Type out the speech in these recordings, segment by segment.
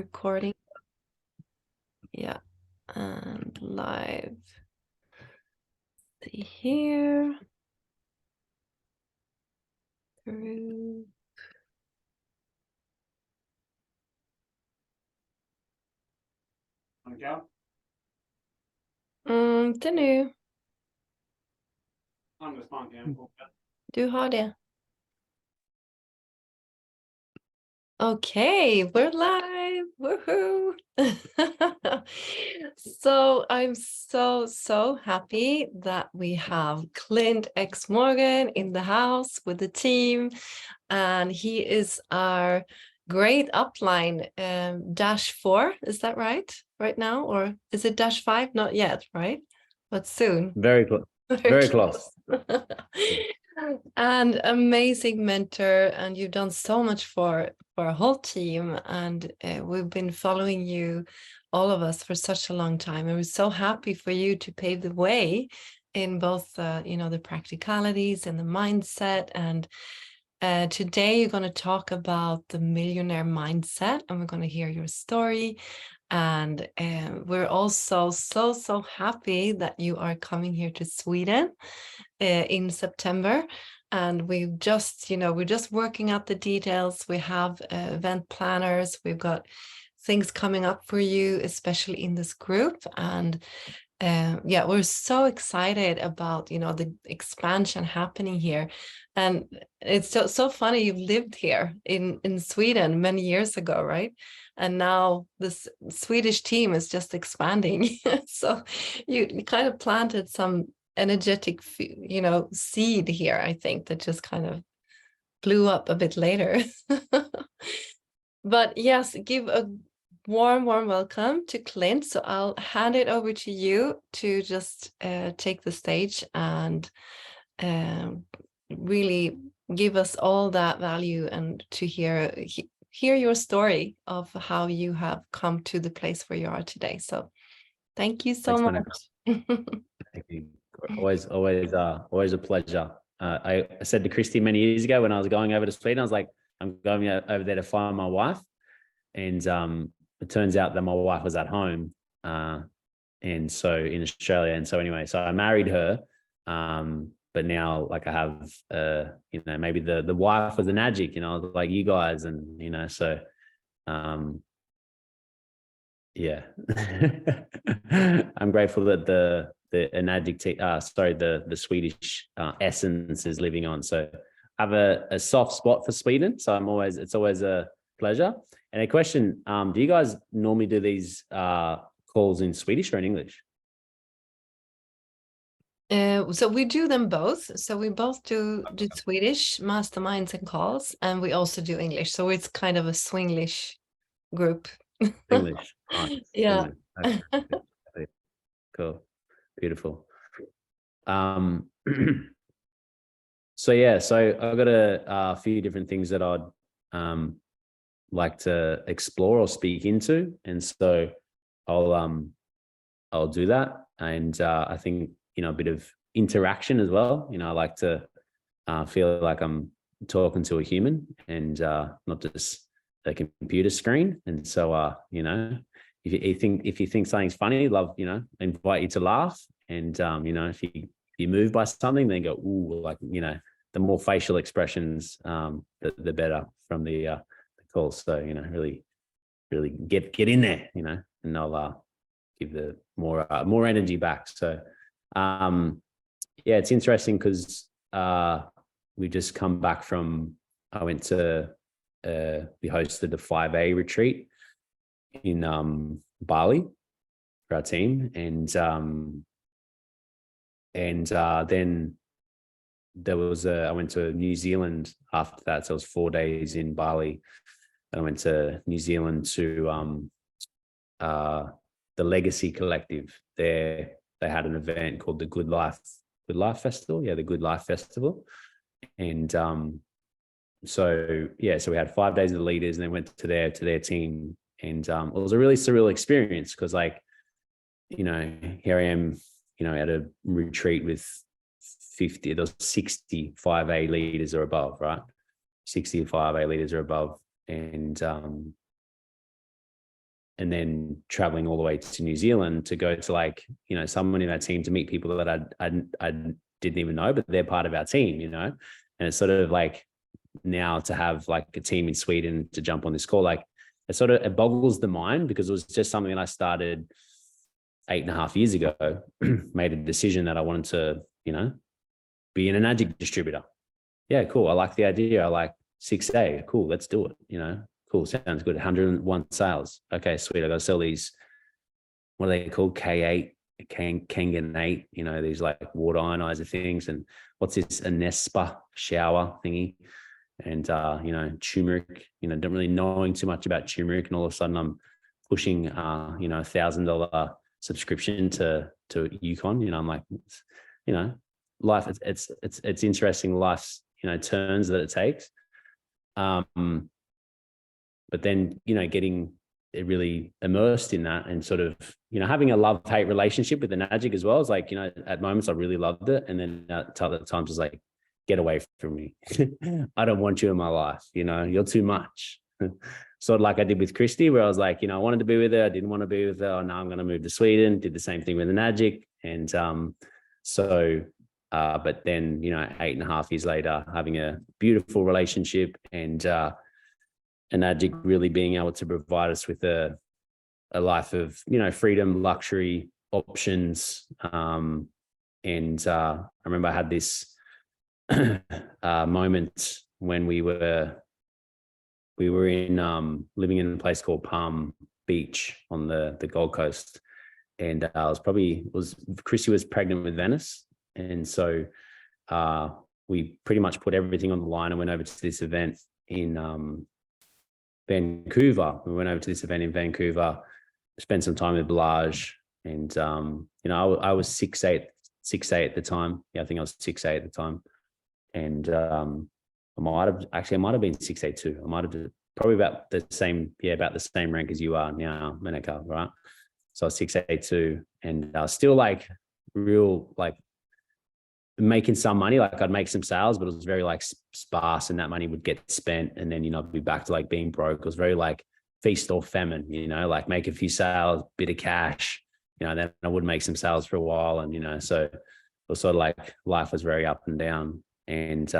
Recording. Yeah. And live. See here. Through. Det nu. Du har det. Okay, we're live. Woohoo! So I'm so happy that we have Clint X Morgan in the house with the team, and he is our great upline, -4. Is that right now, or is it -5? Not yet, right? But soon. Very close. Very close. And amazing mentor, and you've done so much for our whole team, and we've been following you, all of us, for such a long time, and we're so happy for you to pave the way in both the practicalities and the mindset. And today you're going to talk about the millionaire mindset, and we're going to hear your story. And we're also so happy that you are coming here to Sweden in September. And we're just working out the details. We have event planners. We've got things coming up for you, especially in this group. And we're so excited about, the expansion happening here. And it's so funny, you've lived here in Sweden many years ago, right? And now this Swedish team is just expanding. So you kind of planted some energetic, seed here, I think, that just kind of blew up a bit later. But yes, give a warm welcome to Clint. So I'll hand it over to you to just take the stage and really give us all that value, and to hear your story of how you have come to the place where you are today. So thank you so much. Thank you. Always a pleasure. I said to Christy many years ago when I was going over to Sweden, I was like, I'm going over there to find my wife. And it turns out that my wife was at home, and so in Australia. And so anyway, so I married her. But now, like, I have, maybe the wife was an adjunct, like you guys, and so, yeah. I'm grateful that the Swedish essence is living on. So I have a soft spot for Sweden. So it's always a pleasure. And a question, do you guys normally do these calls in Swedish or in English? So we do them both. So we both do Swedish masterminds and calls, and we also do English. So it's kind of a Swinglish group. English. Nice. Yeah. English. Okay. Cool. Beautiful. So I've got a few different things that I'd like to explore or speak into, and so I'll do that. And I think a bit of interaction as well. I like to feel like I'm talking to a human and not just a computer screen. And so if you think something's funny, love invite you to laugh. And if you move by something, then go, ooh, like the more facial expressions, the better from the call. So really get in there, and I'll give the more energy back. So it's interesting because we just come back from, we hosted a 5A retreat in Bali for our team, and then there was I went to New Zealand after that. So it was 4 days in Bali. I went to New Zealand to the Legacy Collective. There they had an event called the Good Life Festival. Yeah, the Good Life Festival. And so we had 5 days of the leaders, and they went to their team. And it was a really surreal experience because, like, here I am, at a retreat with 50, those 60 5A leaders or above, right? 60 5A leaders or above. And and then traveling all the way to New Zealand to go to like, you know, someone in our team, to meet people that I didn't even know, but they're part of our team, you know. And it's sort of like now to have like a team in Sweden to jump on this call, like it boggles the mind, because it was just something that I started 8.5 years ago, made a decision that I wanted to, you know, be an Enagic distributor. Yeah, cool. I like the idea. I like 6A. Cool. Let's do it. You know, cool. Sounds good. 101 sales. Okay, sweet. I got to sell these, what are they called? K8, Kangen 8, you know, these like water ionizer things. And what's this? A Nespa shower thingy. And, you know, turmeric, you know, don't really knowing too much about turmeric. And all of a sudden I'm pushing, you know, $1,000 subscription to Yukon. You know, I'm like, you know, life, it's interesting, life's, you know, turns that it takes. But then, you know, getting it really immersed in that, and sort of, you know, having a love-hate relationship with Enagic as well. It's like, you know, at moments I really loved it, and then at other times it's like, get away from me. I don't want you in my life. You know, you're too much. Sort of like I did with Christy, where I was like, you know, I wanted to be with her, I didn't want to be with her. Oh, now I'm going to move to Sweden. Did the same thing with Enagic. And but then, you know, 8.5 years later, having a beautiful relationship, and Enagic really being able to provide us with a life of, you know, freedom, luxury, options. And I remember I had this moment when we were in living in a place called Palm Beach on the Gold Coast, and Chrissy was pregnant with Venice, and so we pretty much put everything on the line and went over to this event in Vancouver. We went over to this event in Vancouver, spent some time with Blage, and you know, I was 6'8" at the time. Yeah, I think I was 6'8" at the time. And I might have been 6'8" too. I might have been probably about the same rank as you are now, Meneka, right? So I was 6'8" too, and I was still like real, like making some money. Like I'd make some sales, but it was very like sparse, and that money would get spent, and then, you know, I'd be back to like being broke. It was very like feast or famine, you know, like make a few sales, bit of cash, you know, then I would make some sales for a while, and, you know, so it was sort of like life was very up and down. And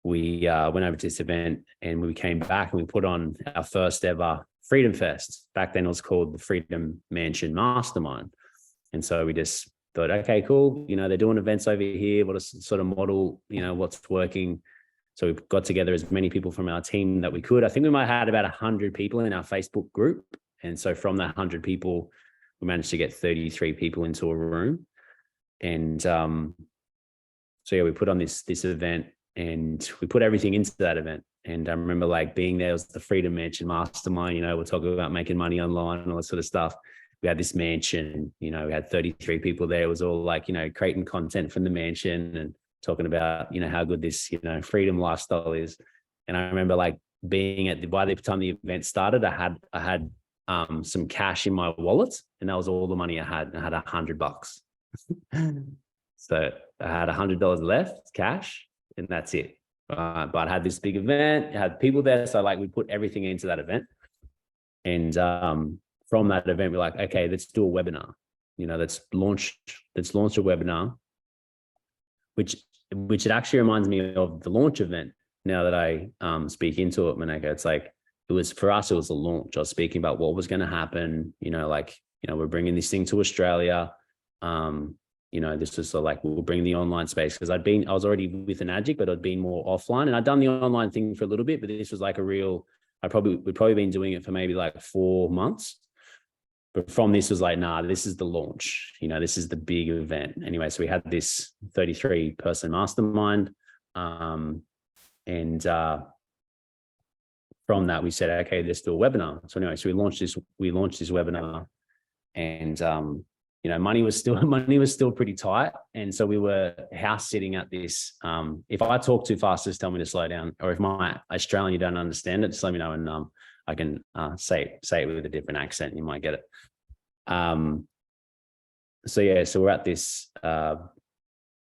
we went over to this event, and we came back and we put on our first ever Freedom Fest. Back then it was called the Freedom Mansion Mastermind. And so we just thought, okay, cool. You know, they're doing events over here. What a sort of model, you know, what's working. So we got together as many people from our team that we could. I think we might have had about 100 people in our Facebook group. And so from that 100 people, we managed to get 33 people into a room. And so yeah, we put on this event, and we put everything into that event. And I remember like being there. It was the Freedom Mansion Mastermind. You know, we're talking about making money online and all that sort of stuff. We had this mansion, you know, we had 33 people there. It was all like, you know, creating content from the mansion and talking about, you know, how good this, you know, freedom lifestyle is. And I remember like being by the time the event started, I had some cash in my wallet, and that was all the money I had. I had $100. So I had $100 left cash, and that's it. But I had this big event, I had people there. So like we put everything into that event. And from that event, we're like, okay, let's do a webinar. You know, let's launch a webinar, which it actually reminds me of the launch event. Now that I speak into it, Meneka, it's like, it was for us, it was a launch. I was speaking about what was going to happen, you know, like, you know, we're bringing this thing to Australia. You know, this was like, we'll bring the online space, because I was already with Enagic, but I'd been more offline, and I'd done the online thing for a little bit, but this was like a real, we'd probably been doing it for maybe like 4 months. But from this was like, nah, this is the launch, you know, this is the big event. Anyway, so we had this 33 person mastermind. And from that, we said, okay, let's do a webinar. So anyway, so we launched this webinar, and, you know, money was still pretty tight. And so we were house sitting at this, if I talk too fast, just tell me to slow down, or if my Australian, you don't understand it, just let me know, and I can say it with a different accent, you might get it. So yeah, so we're at this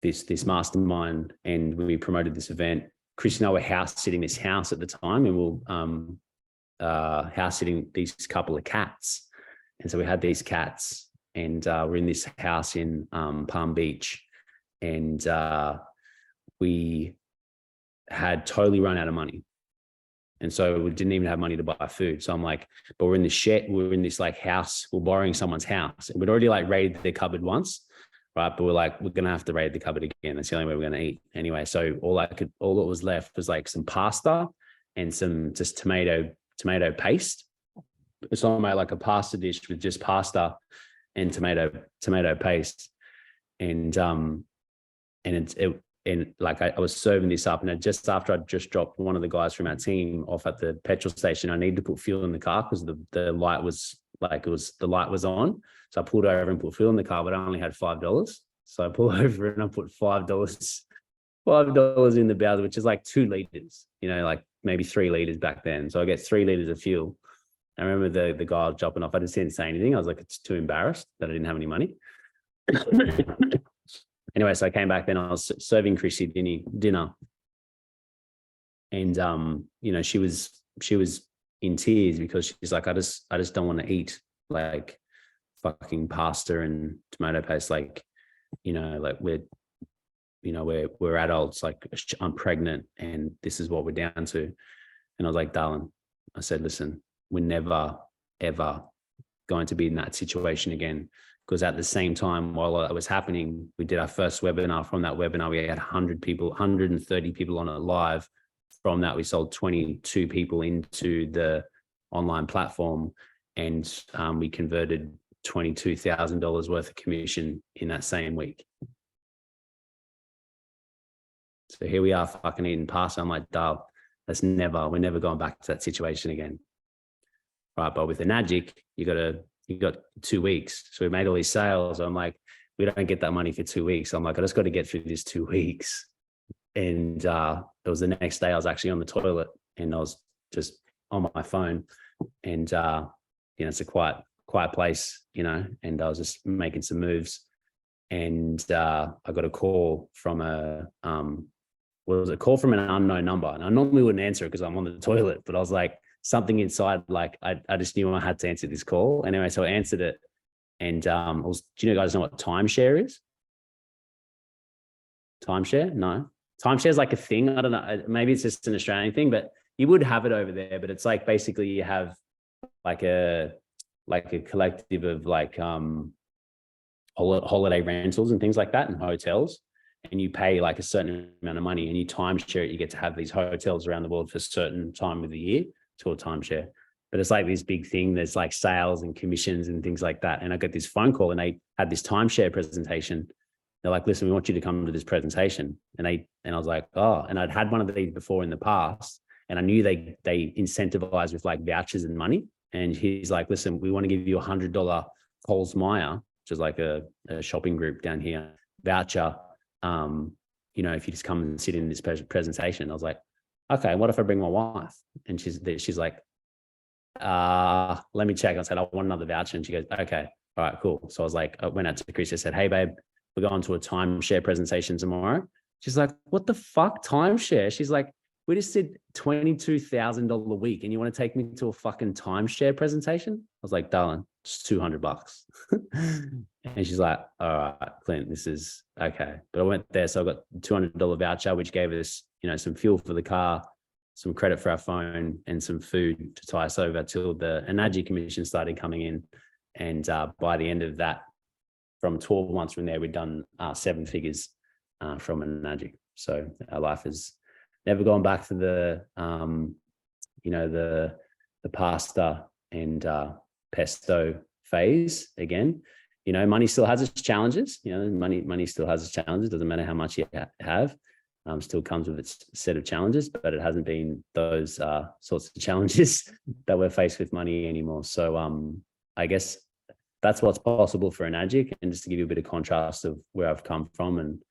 this mastermind, and we promoted this event. Chris and I were house sitting this house at the time, and house sitting these couple of cats. And so we had these cats, and we're in this house in Palm Beach, and we had totally run out of money. And so we didn't even have money to buy food. So I'm like, but we're in this shed, we're in this like house, we're borrowing someone's house. And we'd already like raided their cupboard once, right? But we're like, we're gonna have to raid the cupboard again. That's the only way we're gonna eat. Anyway, so all that was left was like some pasta and some just tomato paste. So I made like a pasta dish with just pasta and tomato paste. And like I was serving this up, and just after I just dropped one of the guys from our team off at the petrol station, I needed to put fuel in the car because the light was on. So I pulled over and put fuel in the car, but I only had $5. So I pulled over and I put $5 in the Bowser, which is like 2 liters, like maybe 3 liters back then. So I get 3 liters of fuel. I remember the guy dropping off. I just didn't say anything. I was like, it's too embarrassed that I didn't have any money. Anyway, so I came back then. I was serving Chrissy dinner, and she was in tears because she's like, I just don't want to eat like fucking pasta and tomato paste, like like we're adults, like I'm pregnant, and this is what we're down to. And I was like, darling, I said, listen, we're never ever going to be in that situation again. Because at the same time, while it was happening, we did our first webinar. From that webinar, we had 130 people on it live. From that, we sold 22 people into the online platform, and we converted $22,000 worth of commission in that same week. So here we are fucking eating pasta. I'm like, Dale, we're never going back to that situation again. Right, but with the Enagic, you got 2 weeks. So we made all these sales. I'm like, we don't get that money for 2 weeks. I'm like, I just got to get through this 2 weeks. And it was the next day I was actually on the toilet, and I was just on my phone, and it's a quiet place, and I was just making some moves, and I got a call from an unknown number. And I normally wouldn't answer it because I'm on the toilet, but I was like, something inside, like I just knew I had to answer this call. Anyway, so I answered it, and do you guys know what timeshare is? Timeshare? No. Timeshare is like a thing. I don't know. Maybe it's just an Australian thing, but you would have it over there. But it's like basically you have like a collective of like holiday rentals and things like that, and hotels, and you pay like a certain amount of money, and you timeshare it. You get to have these hotels around the world for a certain time of the year. To a timeshare, but it's like this big thing. There's like sales and commissions and things like that. And I got this phone call, and they had this timeshare presentation. They're like, listen, we want you to come to this presentation. And I was like, oh, and I'd had one of these before in the past, and I knew they incentivize with like vouchers and money. And he's like, listen, we want to give you $100 Coles Myer, which is like a shopping group down here, voucher. If you just come and sit in this presentation. I was like, okay, what if I bring my wife? And she's like, let me check. I said, I want another voucher. And she goes, okay, all right, cool. So I was like, I went out to Chris. I said, hey, babe, we're going to a timeshare presentation tomorrow. She's like, what the fuck, timeshare? She's like, we just did $22,000 a week, and you want to take me to a fucking timeshare presentation? I was like, darling, it's $200. And she's like, all right, Clint, this is okay. But I went there, so I got $200 voucher, which gave us, some fuel for the car, some credit for our phone, and some food to tie us over till the Enagic commission started coming in. And by the end of that, from 12 months from there, we'd done 7 figures from Enagic. So our life has never gone back to the pasta and pesto phase again. Money still has its challenges. Money still has its challenges. Doesn't matter how much you have. Still comes with its set of challenges, but it hasn't been those sorts of challenges that we're faced with money anymore. So I guess that's what's possible for Enagic. And just to give you a bit of contrast of where I've come from and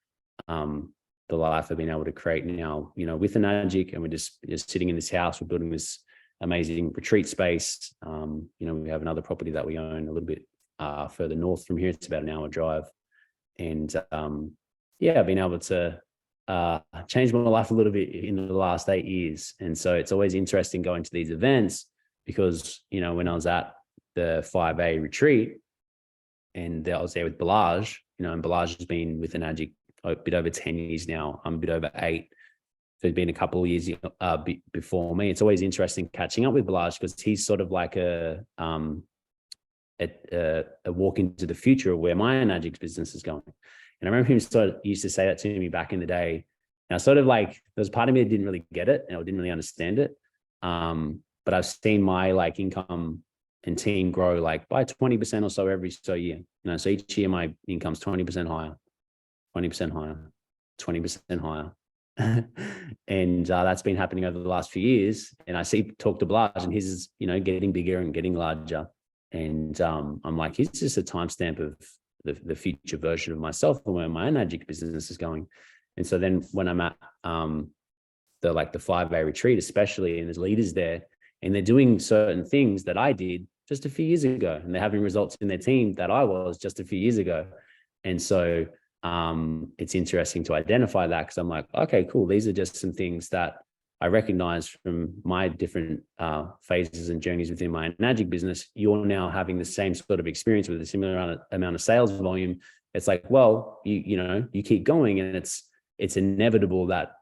the life I've been able to create now, with Enagic, and we're just sitting in this house, we're building this amazing retreat space. We have another property that we own a little bit further north from here. It's about an hour drive. And I've been able to changed my life a little bit in the last 8 years. And so it's always interesting going to these events because, when I was at the 5A retreat and I was there with Balaj, and Balaj has been with Enagic a bit over 10 years now. I'm a bit over 8. So it's been a couple of years before me. It's always interesting catching up with Balaj because he's sort of like a walk into the future of where my Enagic business is going. And I remember him used to say that to me back in the day. And I sort of like, there was part of me that didn't really get it and I didn't really understand it. But I've seen my like income and team grow like by 20% or so every year. So each year my income's 20% higher, 20% higher, 20% higher. And that's been happening over the last few years. And I talk to Blaj and his is, getting bigger and getting larger. And I'm like, he's just a timestamp of the future version of myself and where my Enagic business is going. And so then when I'm at the 5A retreat, especially, and there's leaders there, and they're doing certain things that I did just a few years ago, and they're having results in their team that I was just a few years ago. And so it's interesting to identify that because I'm like, okay, cool. These are just some things that I recognize from my different phases and journeys within my Enagic business. You're now having the same sort of experience with a similar amount of sales volume. It's like, well, you keep going, and it's inevitable that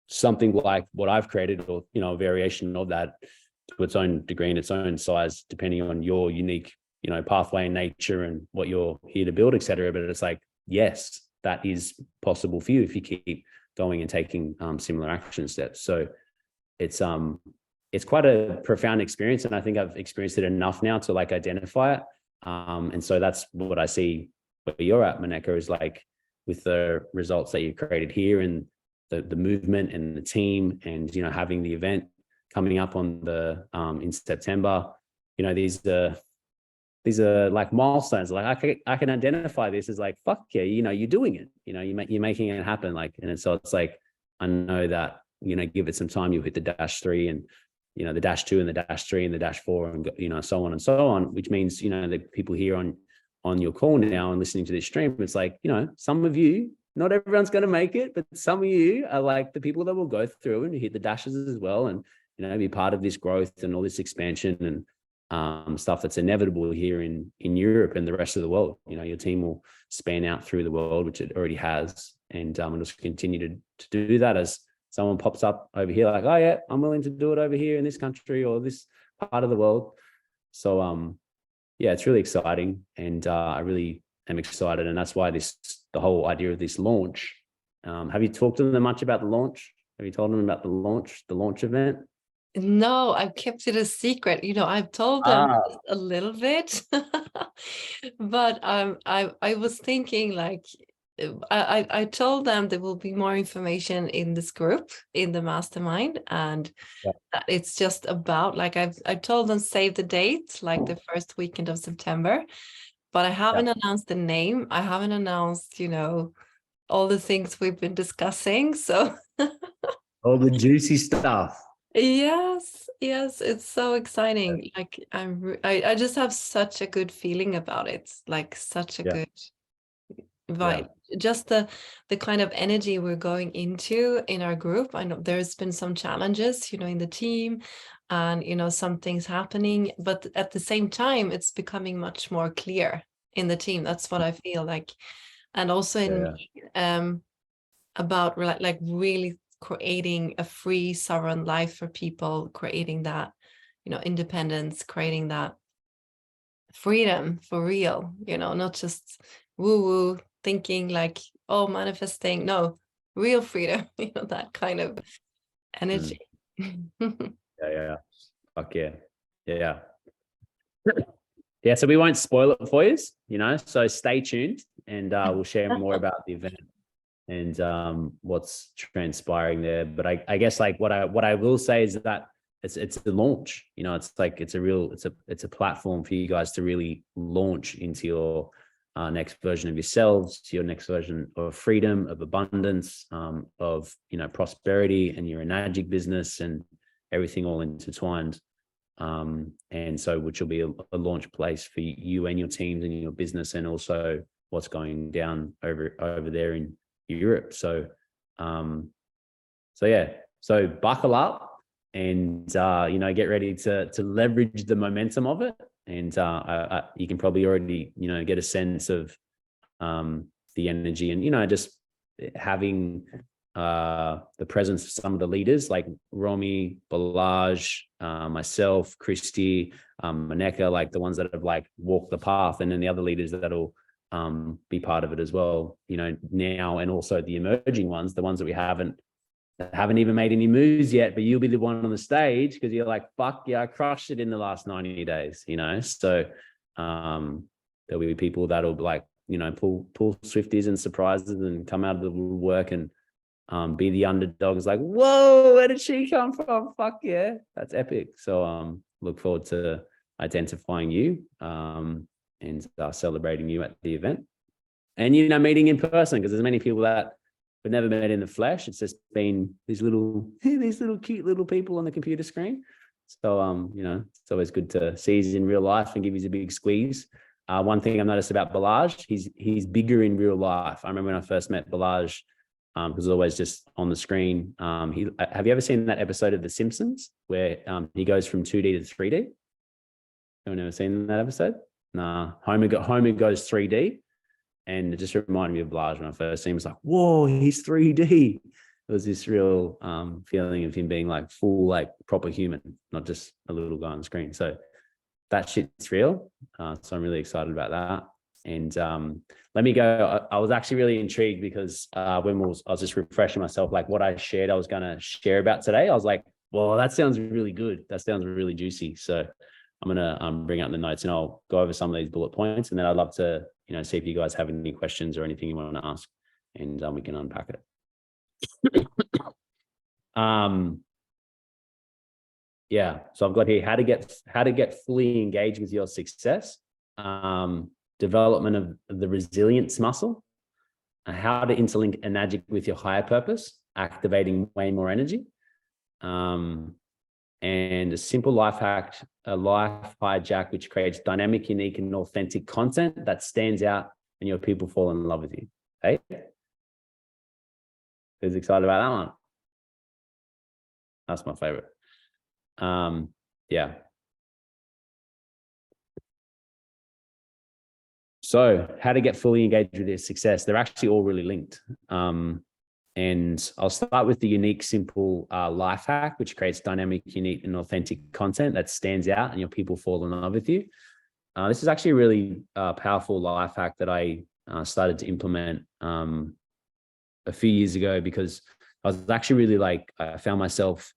something like what I've created, or a variation of that, to its own degree and its own size, depending on your unique, pathway and nature and what you're here to build, etc. But it's like, yes, that is possible for you if you keep going and taking similar action steps. So it's quite a profound experience, and I think I've experienced it enough now to like identify it. And so that's what I see where you're at, Maneka, is like with the results that you've created here and the movement and the team, and having the event coming up on the in September. These are like milestones. Like I can identify this as like, fuck yeah, you're doing it. You're making it happen. Like, and so it's like, I know that give it some time, you'll hit the -3 and the -2 and the -3 and the -4 and so on and so on. Which means the people here on your call now and listening to this stream, it's like some of you, not everyone's going to make it, but some of you are like the people that will go through and hit the dashes as well, and be part of this growth and all this expansion and stuff that's inevitable here in Europe and the rest of the world. Your team will span out through the world, which it already has, and it'll just continue to do that as someone pops up over here like, oh yeah, I'm willing to do it over here in this country or this part of the world. So yeah, it's really exciting, and I really am excited, and that's why the whole idea of this launch. Have you talked to them much about the launch? Have you told them about the launch event? No, I've kept it a secret. I've told them a little bit, but I was thinking like, I told them there will be more information in this group, in the mastermind, and that it's just about like I told them save the date, like the first weekend of September, but I haven't announced the name. I haven't announced, all the things we've been discussing. So all the juicy stuff. Yes, it's so exciting. Like I just have such a good feeling about it. Like such a good vibe. Just the kind of energy we're going into in our group. I know there's been some challenges, in the team, and some things happening, but at the same time, it's becoming much more clear in the team. That's what I feel like, and also in me, about like really creating a free, sovereign life for people, creating that, independence, creating that freedom for real, not just woo-woo thinking like, oh, manifesting. No, real freedom, that kind of energy. Yeah. Fuck yeah. Yeah. Yeah, so we won't spoil it for you, so stay tuned, and we'll share more about the event and what's transpiring there. But I guess like what I will say is that it's the launch. It's like it's a platform for you guys to really launch into your next version of yourselves, your next version of freedom, of abundance, of prosperity, and your Enagic business and everything all intertwined. And so which will be a launch place for you and your teams and your business, and also what's going down over there in Europe. So yeah, so buckle up. and get ready to leverage the momentum of it. And you can probably already get a sense of the energy, and just having the presence of some of the leaders like Romy, Balaj, myself, Christy, Maneka, like the ones that have like walked the path, and then the other leaders that'll be part of it as well, now, and also the emerging ones, the ones that we haven't even made any moves yet, but you'll be the one on the stage because you're like, fuck yeah, I crushed it in the last 90 days, so there'll be people that'll like, pull Swifties and surprises and come out of the woodwork and be the underdog. It's like, whoa, where did she come from? Fuck yeah, that's epic. So look forward to identifying you and celebrating you at the event, and meeting in person, because there's many people that we've never met in the flesh. It's just been these little cute little people on the computer screen. So it's always good to see you in real life and give you a big squeeze. One thing I've noticed about Balaj, he's bigger in real life. I remember when I first met Balaj, because always just on the screen. Have you ever seen that episode of The Simpsons where he goes from 2D to 3D? Anyone ever seen that episode? Nah. Homer goes 3D, and it just reminded me of Balaj when I first seen him. It was like, whoa, he's 3D. It was this real feeling of him being like full, like proper human, not just a little guy on the screen. So that shit's real. So I'm really excited about that. And let me go. I was actually really intrigued because when I was just refreshing myself, like what I shared, I was going to share about today. I was like, well, that sounds really good. That sounds really juicy. So I'm going to bring up the notes and I'll go over some of these bullet points. And then I'd love to, see if you guys have any questions or anything you want to ask, and we can unpack it. Yeah. So I've got here how to get fully engaged with your success. Development of the resilience muscle, how to interlink enagic with your higher purpose, activating way more energy, and a simple life hack, a life hijack, which creates dynamic, unique, and authentic content that stands out and your people fall in love with you. Hey, who's excited about that one? That's my favorite. Yeah. So how to get fully engaged with your success. They're actually all really linked. And I'll start with the unique, simple life hack, which creates dynamic, unique, and authentic content that stands out and your people fall in love with you. This is actually a really powerful life hack that I started to implement a few years ago, because I was actually really like, I found myself,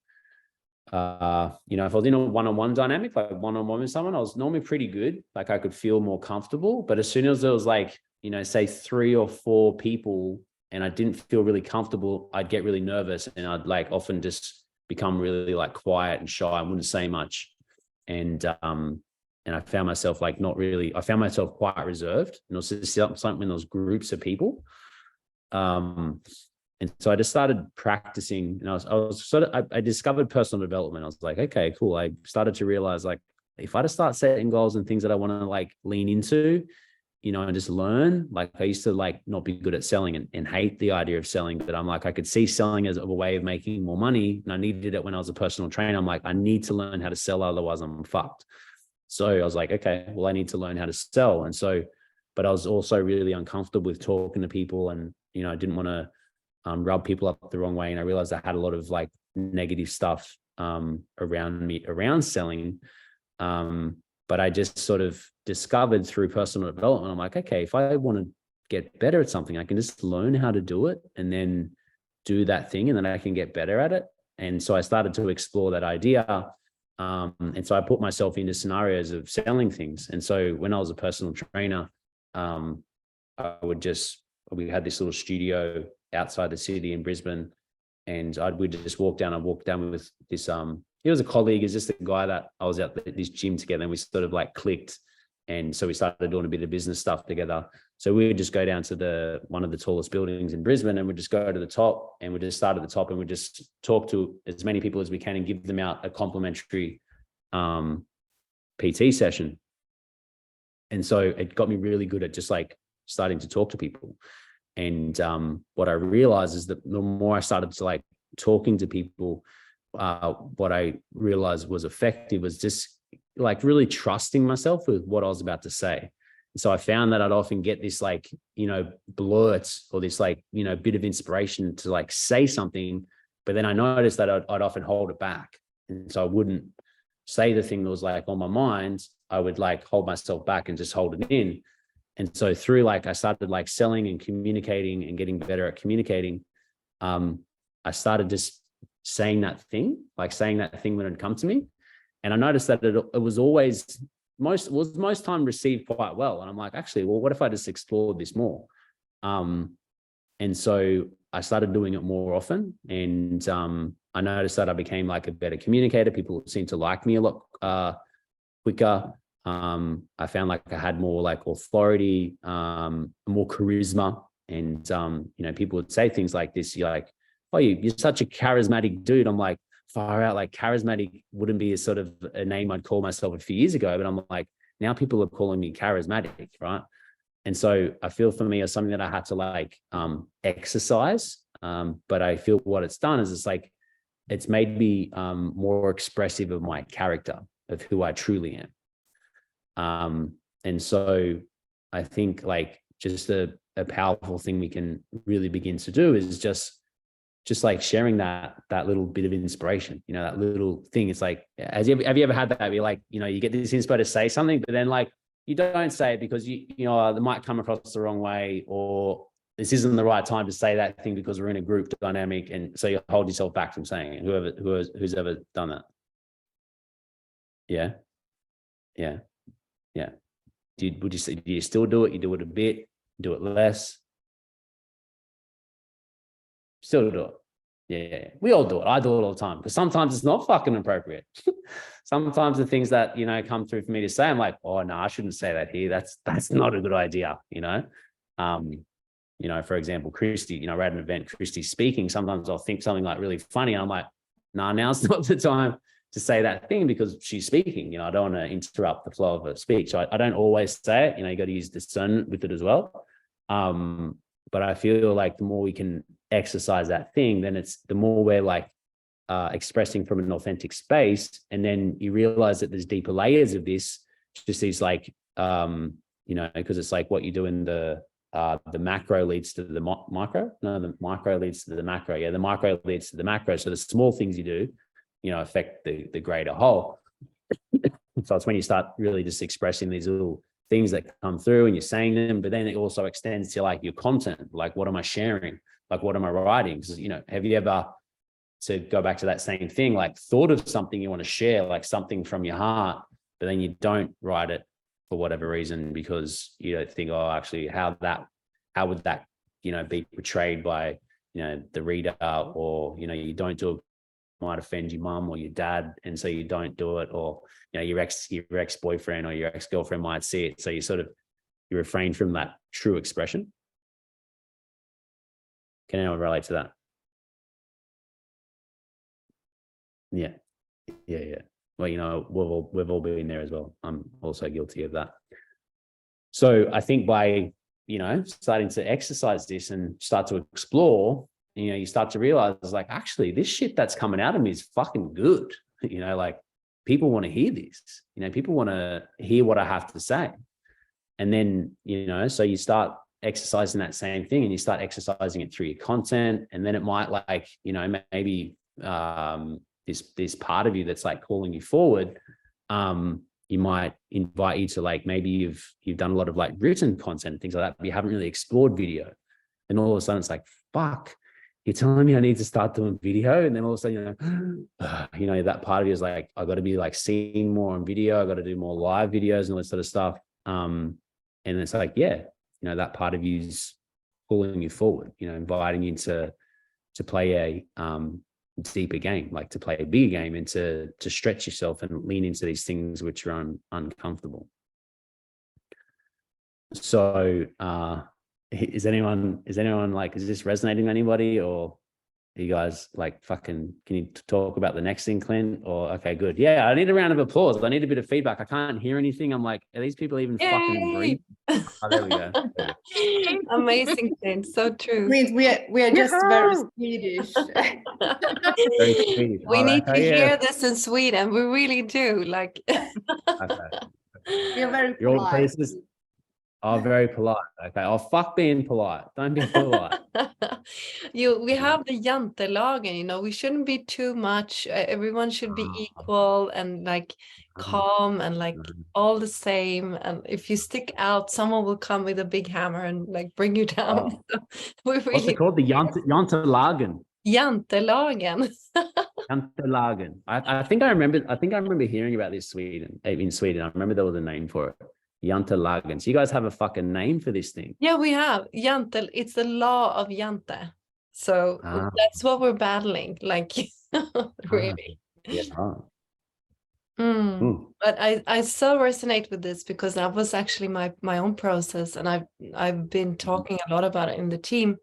if I was in a one-on-one dynamic, like one-on-one with someone, I was normally pretty good. Like I could feel more comfortable. But as soon as there was like, say 3 or 4 people and I didn't feel really comfortable, I'd get really nervous and I'd like often just become really like quiet and shy. I wouldn't say much. And I found myself like I found myself quite reserved. And it was just something when those groups of people. And so I just started practicing, and I discovered personal development. I was like, okay, cool. I started to realize like, if I just start setting goals and things that I want to like lean into, and just learn, like I used to like not be good at selling and hate the idea of selling, but I'm like, I could see selling as a way of making more money. And I needed it when I was a personal trainer. I'm like, I need to learn how to sell. Otherwise I'm fucked. So I was like, okay, well, I need to learn how to sell. And so, but I was also really uncomfortable with talking to people, and, I didn't want to rub people up the wrong way. And I realized I had a lot of like negative stuff around me, around selling. But I just sort of discovered through personal development, I'm like, okay, if I want to get better at something, I can just learn how to do it and then do that thing, and then I can get better at it. And so I started to explore that idea. And so I put myself into scenarios of selling things. And so when I was a personal trainer, we had this little studio outside the city in Brisbane, and we'd just walk down. I walked down with this, he was a colleague, is just a guy that I was at this gym together, and we sort of like clicked. And so we started doing a bit of business stuff together. So we would just go down to one of the tallest buildings in Brisbane, and we'd just go to the top, and we'd just start at the top, and we'd just talk to as many people as we can and give them out a complimentary PT session. And so it got me really good at just like starting to talk to people. And what I realized is that the more I started to like talking to people, what I realized was effective was just like really trusting myself with what I was about to say. So I found that I'd often get this like, blurts or this like, bit of inspiration to like say something, but then I noticed that I'd often hold it back. And so I wouldn't say the thing that was like on my mind. I would like hold myself back and just hold it in. And so through like, I started like selling and communicating and getting better at communicating. I started just saying that thing when it had come to me. And I noticed that it was always most time received quite well. And I'm like, actually, well, what if I just explored this more? And so I started doing it more often. And I noticed that I became like a better communicator. People seemed to like me a lot quicker. I found like I had more like authority, more charisma. And, people would say things like this. You're like, oh, you're such a charismatic dude. I'm like, far out, like charismatic wouldn't be a sort of a name I'd call myself a few years ago, but I'm like, now people are calling me charismatic, right? And so I feel for me, it's something that I had to like exercise. But I feel what it's done is it's made me more expressive of my character, of who I truly am. And so I think like just a powerful thing we can really begin to do is just like sharing that little bit of inspiration, that little thing. It's like, have you ever had that? Be like, you get this inspo to say something, but then like you don't say it because you it might come across the wrong way, or this isn't the right time to say that thing because we're in a group dynamic, and so you hold yourself back from saying it. Who's ever done that? Yeah. Would you say, do you still do it? You do it a bit, do it less? Still do it. Yeah. We all do it. I do it all the time because sometimes it's not fucking appropriate. Sometimes the things that, come through for me to say, I'm like, oh no, I shouldn't say that here. That's not a good idea, for example, Christy, we're at an event, Christy's speaking. Sometimes I'll think something like really funny. And I'm like, nah, now's not the time to say that thing because she's speaking. I don't want to interrupt the flow of her speech. So I don't always say it. You got to use discernment with it as well. But I feel like the more we can exercise that thing, then it's the more we're like expressing from an authentic space. And then you realize that there's deeper layers of this, just these like, because it's like what you do in the macro leads to the micro. No, the micro leads to the macro. Yeah, the micro leads to the macro. So the small things you do, affect the greater whole. So it's when you start really just expressing these little things that come through and you're saying them, but then it also extends to like your content. Like, what am I sharing? Like, what am I writing? Because, have you ever, to go back to that same thing, like thought of something you want to share, like something from your heart, but then you don't write it for whatever reason, because you don't think, oh, actually, how would that, be portrayed by, the reader, or, you don't do it, might offend your mum or your dad, and so you don't do it, or your ex-boyfriend or your ex-girlfriend might see it, so you refrain from that true expression. Can anyone relate to that? Yeah. Well, we've all been there as well. I'm also guilty of that. So I think by starting to exercise this and start to explore, you start to realize, like, actually, this shit that's coming out of me is fucking good. Like, people want to hear this. People want to hear what I have to say. And then, so you start exercising that same thing, and you start exercising it through your content. And then it might, like, maybe this part of you that's like calling you forward, you might invite you to, like, maybe you've done a lot of like written content and things like that, but you haven't really explored video. And all of a sudden it's like, fuck, you're telling me I need to start doing video. And then all of a sudden, that part of you is like, I got to be like seen more on video. I got to do more live videos and all this sort of stuff. And it's like, yeah, that part of you's pulling you forward, inviting you to play a deeper game, like to play a bigger game, and to stretch yourself and lean into these things which are uncomfortable. So is anyone like, is this resonating with anybody, or you guys like fucking, can you talk about the next thing, Clint? Or, okay, good. Yeah, I need a round of applause. I need a bit of feedback. I can't hear anything. I'm like, are these people even fucking Yay! breathing? Oh, there we go. There we go. Amazing, Clint. So true. Means we are just very Swedish. Very Swedish. We Oh, need to okay, yeah. hear this in Sweden. We really do. Like, Okay. We are very You're all polite. pieces. Oh, very polite. Okay. Oh, fuck being polite. Don't be polite. we have the jantelagen, you know, we shouldn't be too much. Everyone should be equal and like calm and like all the same. And if you stick out, someone will come with a big hammer and like bring you down. Oh. So we What's really it called? The Jantelagen. jantelagen. Jantelagen. I think I remember hearing about this in Sweden. I remember there was a name for it. Jantelagen. So you guys have a fucking name for this thing? Yeah, we have jantel. It's the law of jante. So that's what we're battling. Like, really. Yeah. But I so resonate with this because that was actually my own process, and I've been talking a lot about it in the team.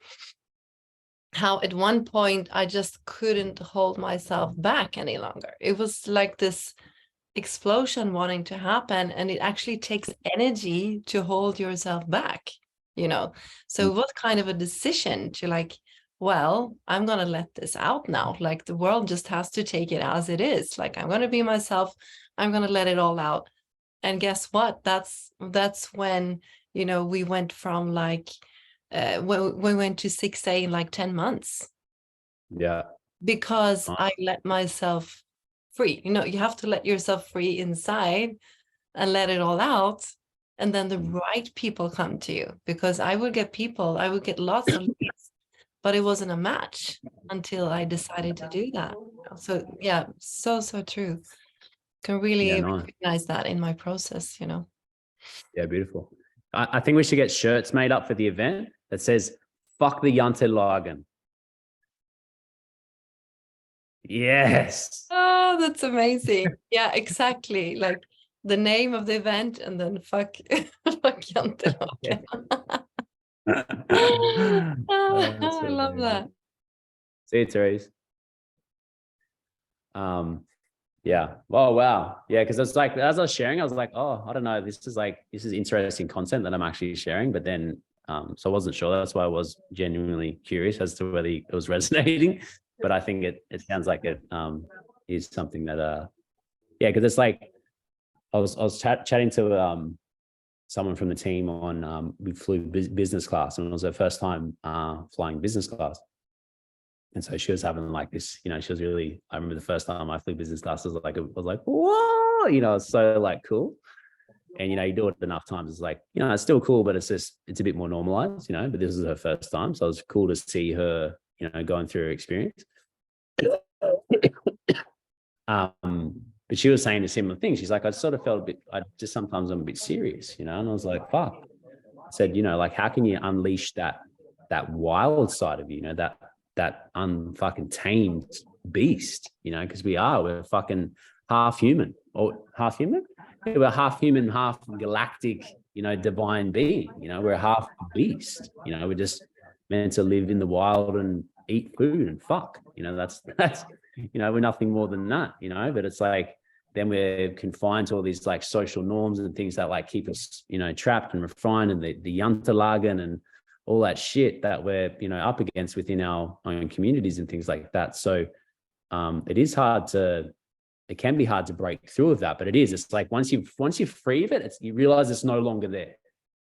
How at one point I just couldn't hold myself back any longer. It was like this explosion wanting to happen, and it actually takes energy to hold yourself back, you know. So what kind of a decision to like, well, I'm gonna let this out now. Like the world just has to take it as it is. Like I'm gonna be myself. I'm gonna let it all out. And guess what? That's when, you know, we went from like we went to 6A in like 10 months. Yeah. Because I let myself free. You know, you have to let yourself free inside and let it all out. And then the right people come to you, because I would get lots of leads, but it wasn't a match until I decided to do that. So yeah, so true. Can really recognize that in my process, you know. Yeah, beautiful. I think we should get shirts made up for the event that says "Fuck the Jantelagen." Yes. Oh, that's amazing. Yeah, exactly. Like the name of the event and then fuck Jantelagen. I love that. See you, Therese. Yeah. Oh, wow. Yeah, because it's like, as I was sharing, I was like, oh, I don't know, this is interesting content that I'm actually sharing. But then so I wasn't sure. That's why I was genuinely curious as to whether it was resonating. But I think it sounds like it is something that yeah, because it's like I was chatting to someone from the team on we flew business class, and it was her first time flying business class. And so she was having like this, you know, she was really, I remember the first time I flew business class, it was like, whoa, you know, it's so like cool. And, you know, you do it enough times, it's like, you know, it's still cool, but it's a bit more normalized, you know, but this is her first time. So it was cool to see her, you know, going through her experience. But she was saying a similar thing. She's like, I sort of felt sometimes I'm a bit serious, you know? And I was like, fuck. I said, you know, like, how can you unleash that wild side of you, you know, that unfucking tamed beast, you know, because we're fucking half human. Yeah, we're half human, half galactic, you know, divine being, you know, we're half beast, you know, we're just meant to live in the wild and eat food and fuck, you know, that's, you know, we're nothing more than that, you know, but it's like, then we're confined to all these like social norms and things that like keep us, you know, trapped and refined, and the Jantelagen and all that shit that we're, you know, up against within our own communities and things like that. So it can be hard to break through of that, but it's like once you're free of it, you realize it's no longer there.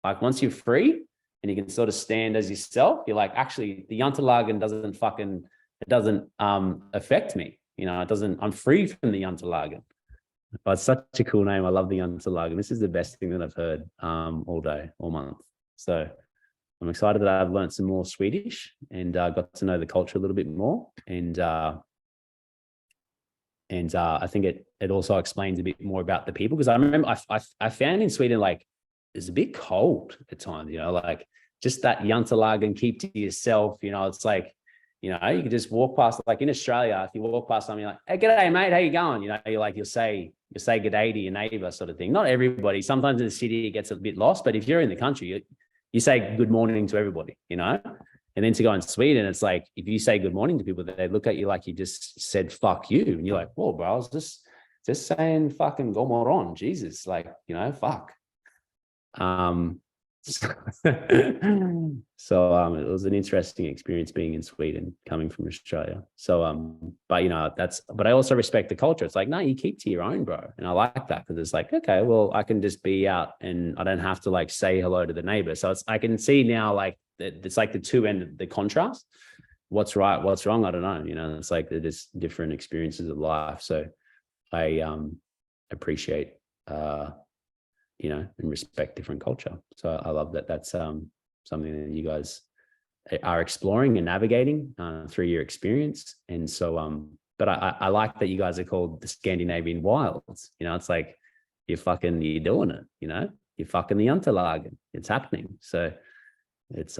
Like once you're free and you can sort of stand as yourself, you're like, actually the Jantelagen doesn't affect me. You know, I'm free from the Jantelagen. But it's such a cool name. I love the Jantelagen. This is the best thing that I've heard all day, all month. So I'm excited that I've learned some more Swedish and got to know the culture a little bit more. And I think it also explains a bit more about the people, because I remember I found in Sweden, like, it's a bit cold at times, you know, like just that Jantelagen, keep to yourself, you know, it's like, you know, you can just walk past, like in Australia, if you walk past something, you're like, hey, g'day, mate, how you going? You know, you'll say g'day to your neighbor, sort of thing. Not everybody. Sometimes in the city it gets a bit lost, but if you're in the country, you say good morning to everybody, you know, And then to go in Sweden, it's like, if you say good morning to people, they look at you like you just said, fuck you. And you're like, whoa, bro, I was just saying fucking go moron, Jesus, like, you know, fuck. So it was an interesting experience being in Sweden, coming from Australia. So, but you know, but I also respect the culture. It's like, no, you keep to your own, bro. And I like that because it's like, okay, well, I can just be out and I don't have to like say hello to the neighbor. So I can see now, like, it's like the two end of the contrast. What's right, what's wrong, I don't know. You know, it's like they're just different experiences of life. So I appreciate you know, and respect different culture. So I love that. That's something that you guys are exploring and navigating through your experience. And so, but I like that you guys are called the Scandinavian Wilds. You know, it's like you're doing it. You know, you're fucking the Unterlagen. It's happening. So it's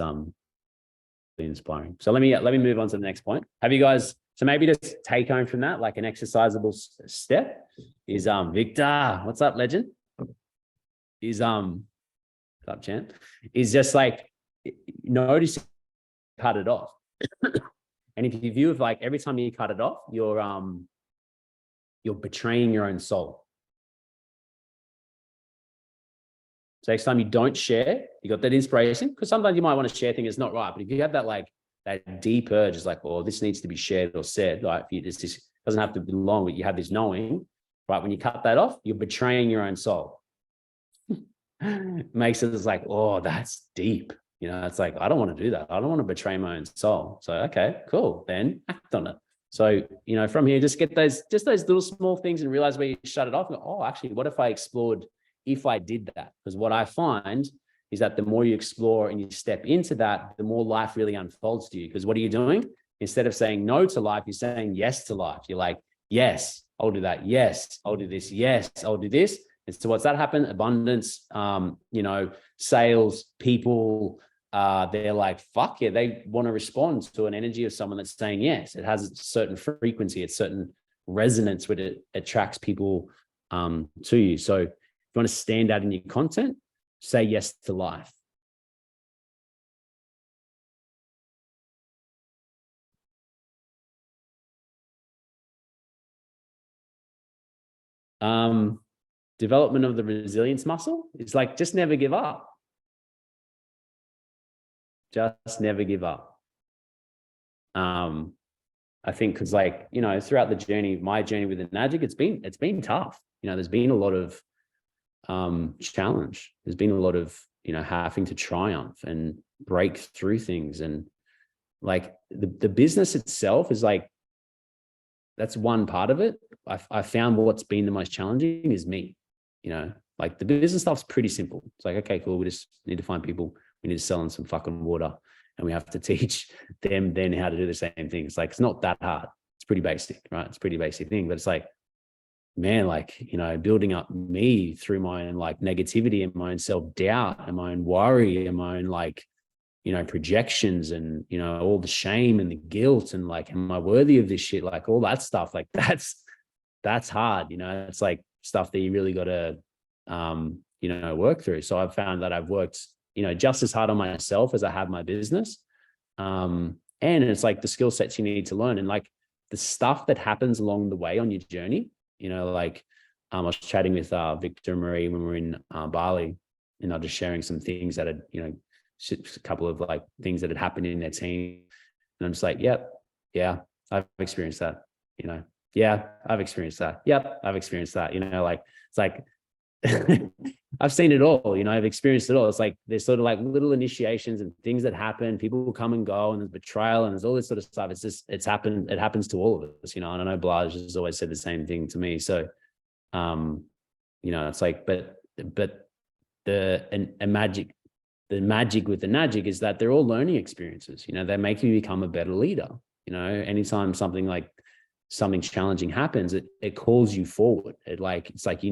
inspiring. So let me move on to the next point. Have you guys? So maybe just take home from that, like an exercisable step, is Victor. What's up, legend? Is up, champ, is just like notice cut it off. And if you view it like every time you cut it off, you're betraying your own soul. So next time you don't share, you got that inspiration, because sometimes you might want to share things that's not right. But if you have that like that deep urge, it's like, oh, this needs to be shared or said, like this doesn't have to be long, but you have this knowing, right? When you cut that off, you're betraying your own soul. Makes it like, oh, that's deep. You know, it's like, I don't want to do that. I don't want to betray my own soul. So, okay, cool. Then act on it. So, you know, from here, just get those little small things and realize where you shut it off. And go, oh, actually, what if I explored if I did that? Because what I find is that the more you explore and you step into that, the more life really unfolds to you. Because what are you doing? Instead of saying no to life, you're saying yes to life. You're like, yes, I'll do that. Yes, I'll do this. Yes, I'll do this. And so what's that happen? Abundance, you know, sales, people, they're like, fuck yeah, they want to respond to an energy of someone that's saying yes. It has a certain frequency, a certain resonance where it attracts people to you. So if you want to stand out in your content, say yes to life. Development of the resilience muscle is like, just never give up. Just never give up. I think because, like, you know, throughout the journey, my journey with the magic, it's been tough. You know, there's been a lot of challenge. There's been a lot of, you know, having to triumph and break through things. And like the business itself is like, that's one part of it. I found what's been the most challenging is me. You know, like the business stuff's pretty simple. It's like, okay, cool. We just need to find people. We need to sell them some fucking water, and we have to teach them then how to do the same thing. It's like, it's not that hard. It's pretty basic, right? It's a pretty basic thing, but it's like, man, like, you know, building up me through my own like negativity and my own self-doubt and my own worry and my own like, you know, projections and, you know, all the shame and the guilt and like, am I worthy of this shit? Like all that stuff, like that's hard. You know, it's like stuff that you really got to, you know, work through. So I've found that I've worked, you know, just as hard on myself as I have my business. And it's like the skill sets you need to learn and like the stuff that happens along the way on your journey, you know, like I was chatting with Victor and Marie when we were in Bali, and they're just sharing some things that had, you know, a couple of like things that had happened in their team. And I'm just like, yep, yeah, I've experienced that, you know, yeah, I've experienced that. Yep, I've experienced that, you know, like, it's like, I've seen it all, you know, I've experienced it all. It's like, there's sort of like little initiations and things that happen. People will come and go and there's betrayal and there's all this sort of stuff. It's just, it happens to all of us, you know, and I know Blaj has always said the same thing to me. So, you know, it's like, but the magic with the magic is that they're all learning experiences, you know, they make you become a better leader. You know, anytime something challenging happens, it calls you forward. It's like,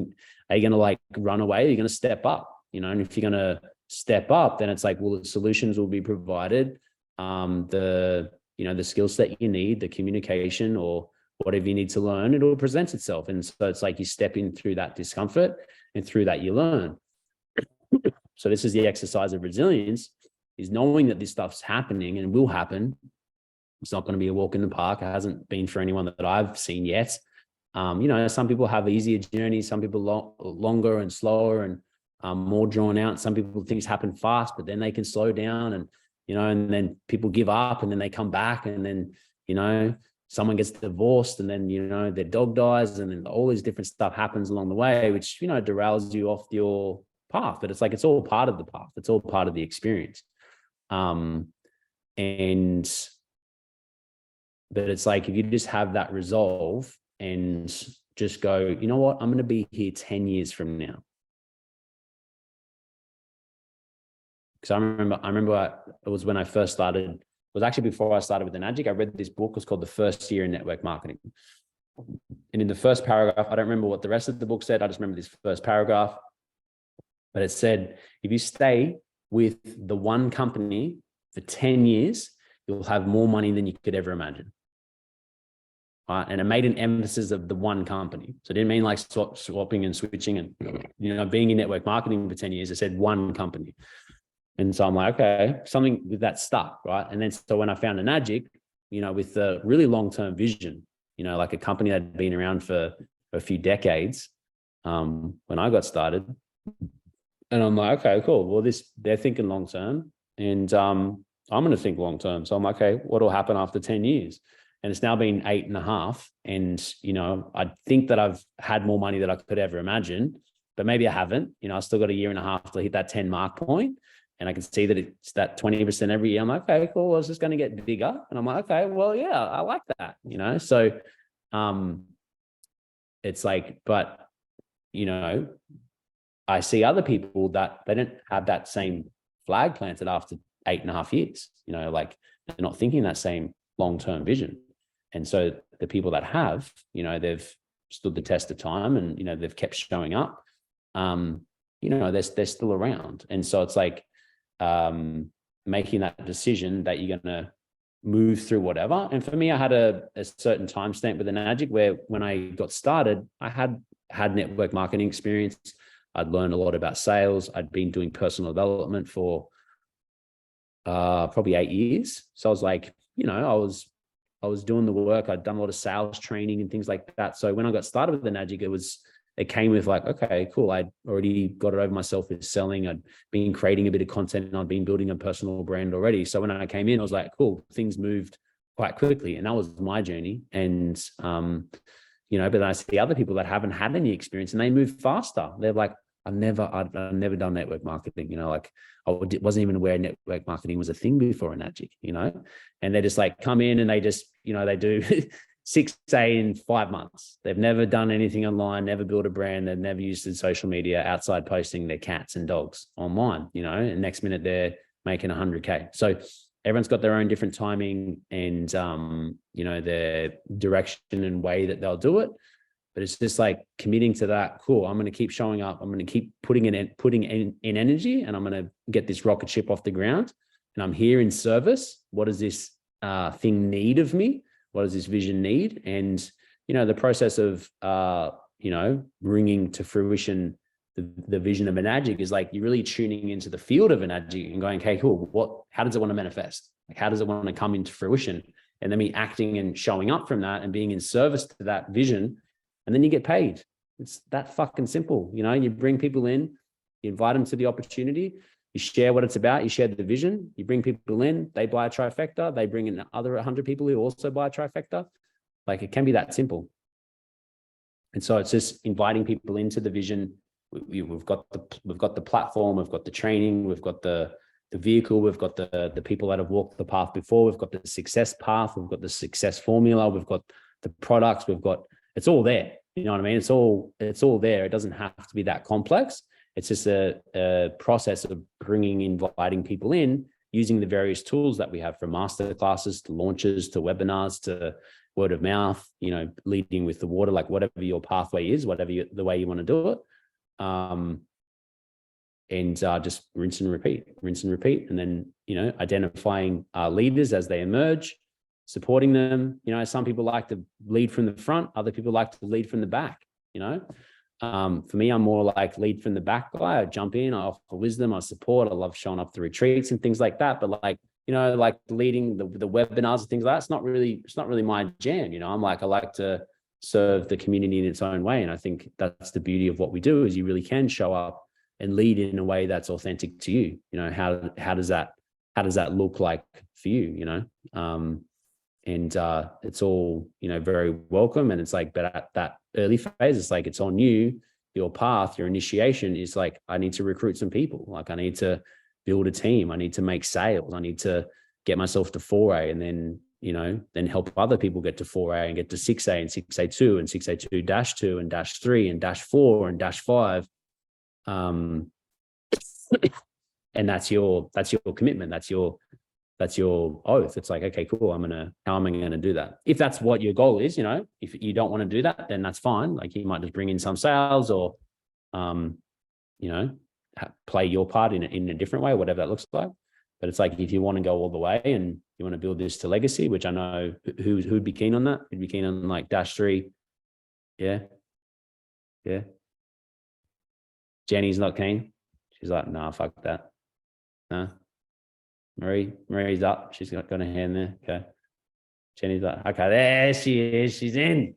are you going to like run away? Are you going to step up? You know, and if you're going to step up, then it's like, well, the solutions will be provided. The skill set you need, the communication or whatever you need to learn, it will present itself. And so it's like you step in through that discomfort and through that you learn. So this is the exercise of resilience. is knowing that this stuff's happening and will happen. It's not going to be a walk in the park. It hasn't been for anyone that I've seen yet. Some people have easier journeys, some people longer and slower and more drawn out. Some people, things happen fast, but then they can slow down and, and then people give up and then they come back and then, someone gets divorced and then, their dog dies and then all this different stuff happens along the way, which, derails you off your path. But it's like, it's all part of the path. It's all part of the experience. But it's like, if you just have that resolve and just go, you know what, I'm going to be here 10 years from now. Because I remember it was when I first started, it was actually before I started with the Magic. I read this book. It was called The First Year in Network Marketing. And in the first paragraph, I don't remember what the rest of the book said. I just remember this first paragraph. But it said, if you stay with the one company for 10 years, you'll have more money than you could ever imagine. Right? And it made an emphasis of the one company. So it didn't mean like swapping and switching and, being in network marketing for 10 years. It said one company. And so I'm like, okay, something with that stuck, right? And then so when I found Enagic, with a really long-term vision, like a company that had been around for a few decades when I got started. And I'm like, okay, cool. Well, they're thinking long-term and I'm going to think long-term. So I'm like, okay, what will happen after 10 years? And it's now been 8.5. And, I think that I've had more money than I could ever imagine, but maybe I haven't. I still got a year and a half to hit that 10 mark point. And I can see that it's that 20% every year. I'm like, okay, cool. Well, it's just going to get bigger. And I'm like, okay, well, yeah, I like that, So it's like, but, I see other people that they don't have that same flag planted after 8.5 years, like they're not thinking that same long-term vision. And so the people that have, they've stood the test of time and, they've kept showing up, they're still around. And so it's like, making that decision that you're going to move through whatever. And for me, I had a certain timestamp with Enagic where when I got started, I had network marketing experience. I'd learned a lot about sales. I'd been doing personal development for probably 8 years. So I was like, I was doing the work. I'd done a lot of sales training and things like that. So when I got started with Enagic, it came with like, okay, cool. I'd already got it over myself with selling. I'd been creating a bit of content and I'd been building a personal brand already. So when I came in, I was like, cool, things moved quite quickly. And that was my journey. And, but I see other people that haven't had any experience and they move faster. They're like, I've never done network marketing, like I wasn't even aware network marketing was a thing before Enagic, and they just like come in and they just, they do 6A in 5 months. They've never done anything online, never built a brand. They've never used social media outside posting their cats and dogs online, and next minute they're making 100K. So everyone's got their own different timing and, their direction and way that they'll do it. But it's just like committing to that. Cool. I'm going to keep showing up. I'm going to keep putting in energy and I'm going to get this rocket ship off the ground. And I'm here in service. What does this thing need of me? What does this vision need? And, the process of, bringing to fruition the vision of Enagic is like, you're really tuning into the field of Enagic and going, okay, cool. How does it want to manifest? Like, how does it want to come into fruition? And then me acting and showing up from that and being in service to that vision. And then you get paid. It's that fucking simple. You bring people in, you invite them to the opportunity, you share what it's about, you share the vision, you bring people in, they buy a trifecta, they bring in other 100 people who also buy a trifecta. Like it can be that simple. And so it's just inviting people into the vision. We've got the platform, we've got the training, we've got the vehicle, we've got the people that have walked the path before, we've got the success path, we've got the success formula, we've got the products, it's all there. You know what I mean? It's all there. It doesn't have to be that complex. It's just a process of inviting people in using the various tools that we have, from masterclasses to launches to webinars to word of mouth, leading with the water, like whatever your pathway is, the way you want to do it. And just rinse and repeat. And then, identifying leaders as they emerge, supporting them. Some people like to lead from the front, other people like to lead from the back, For me, I'm more like lead from the back guy. I jump in, I offer wisdom, I support, I love showing up to retreats and things like that. But like, you know, like leading the webinars and things like that, it's not really my jam. You know, I like to serve the community in its own way. And I think that's the beauty of what we do, is you really can show up and lead in a way that's authentic to you. You know, how does that look like for you, you know? And it's all, you know, very welcome. And it's like, but at that early phase, it's like, it's on you. Your path, your initiation is like, I need to recruit some people. Like I need to build a team. I need to make sales. I need to get myself to 4A, and then, you know, then help other people get to 4A and get to 6A and 6A2 and 6A2-2 and -3 and -4 and -5. And that's your commitment. That's your oath. It's like, okay, cool. How am I going to do that? If that's what your goal is, you know, if you don't want to do that, then that's fine. Like you might just bring in some sales, or, you know, play your part in a different way, whatever that looks like. But it's like, if you want to go all the way and you want to build this to legacy, which I know who'd be keen on that. Who'd be keen on like -3. Yeah. Yeah. Jenny's not keen. She's like, nah, fuck that. No. Marie's up. She's got a hand there. Okay. Jenny's like, okay, there she is. She's in.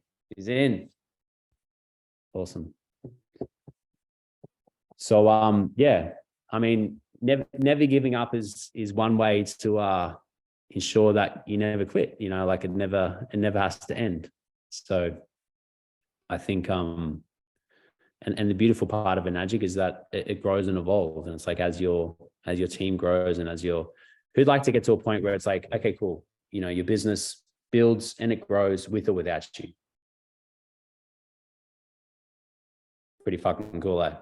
Awesome. So yeah, I mean, never giving up is one way to ensure that you never quit. You know, like it never has to end. So I think and the beautiful part of Enagic is that it grows and evolves, and it's like as your team grows, and who'd like to get to a point where it's like, okay, cool, you know, your business builds and it grows with or without you. Pretty fucking cool, eh?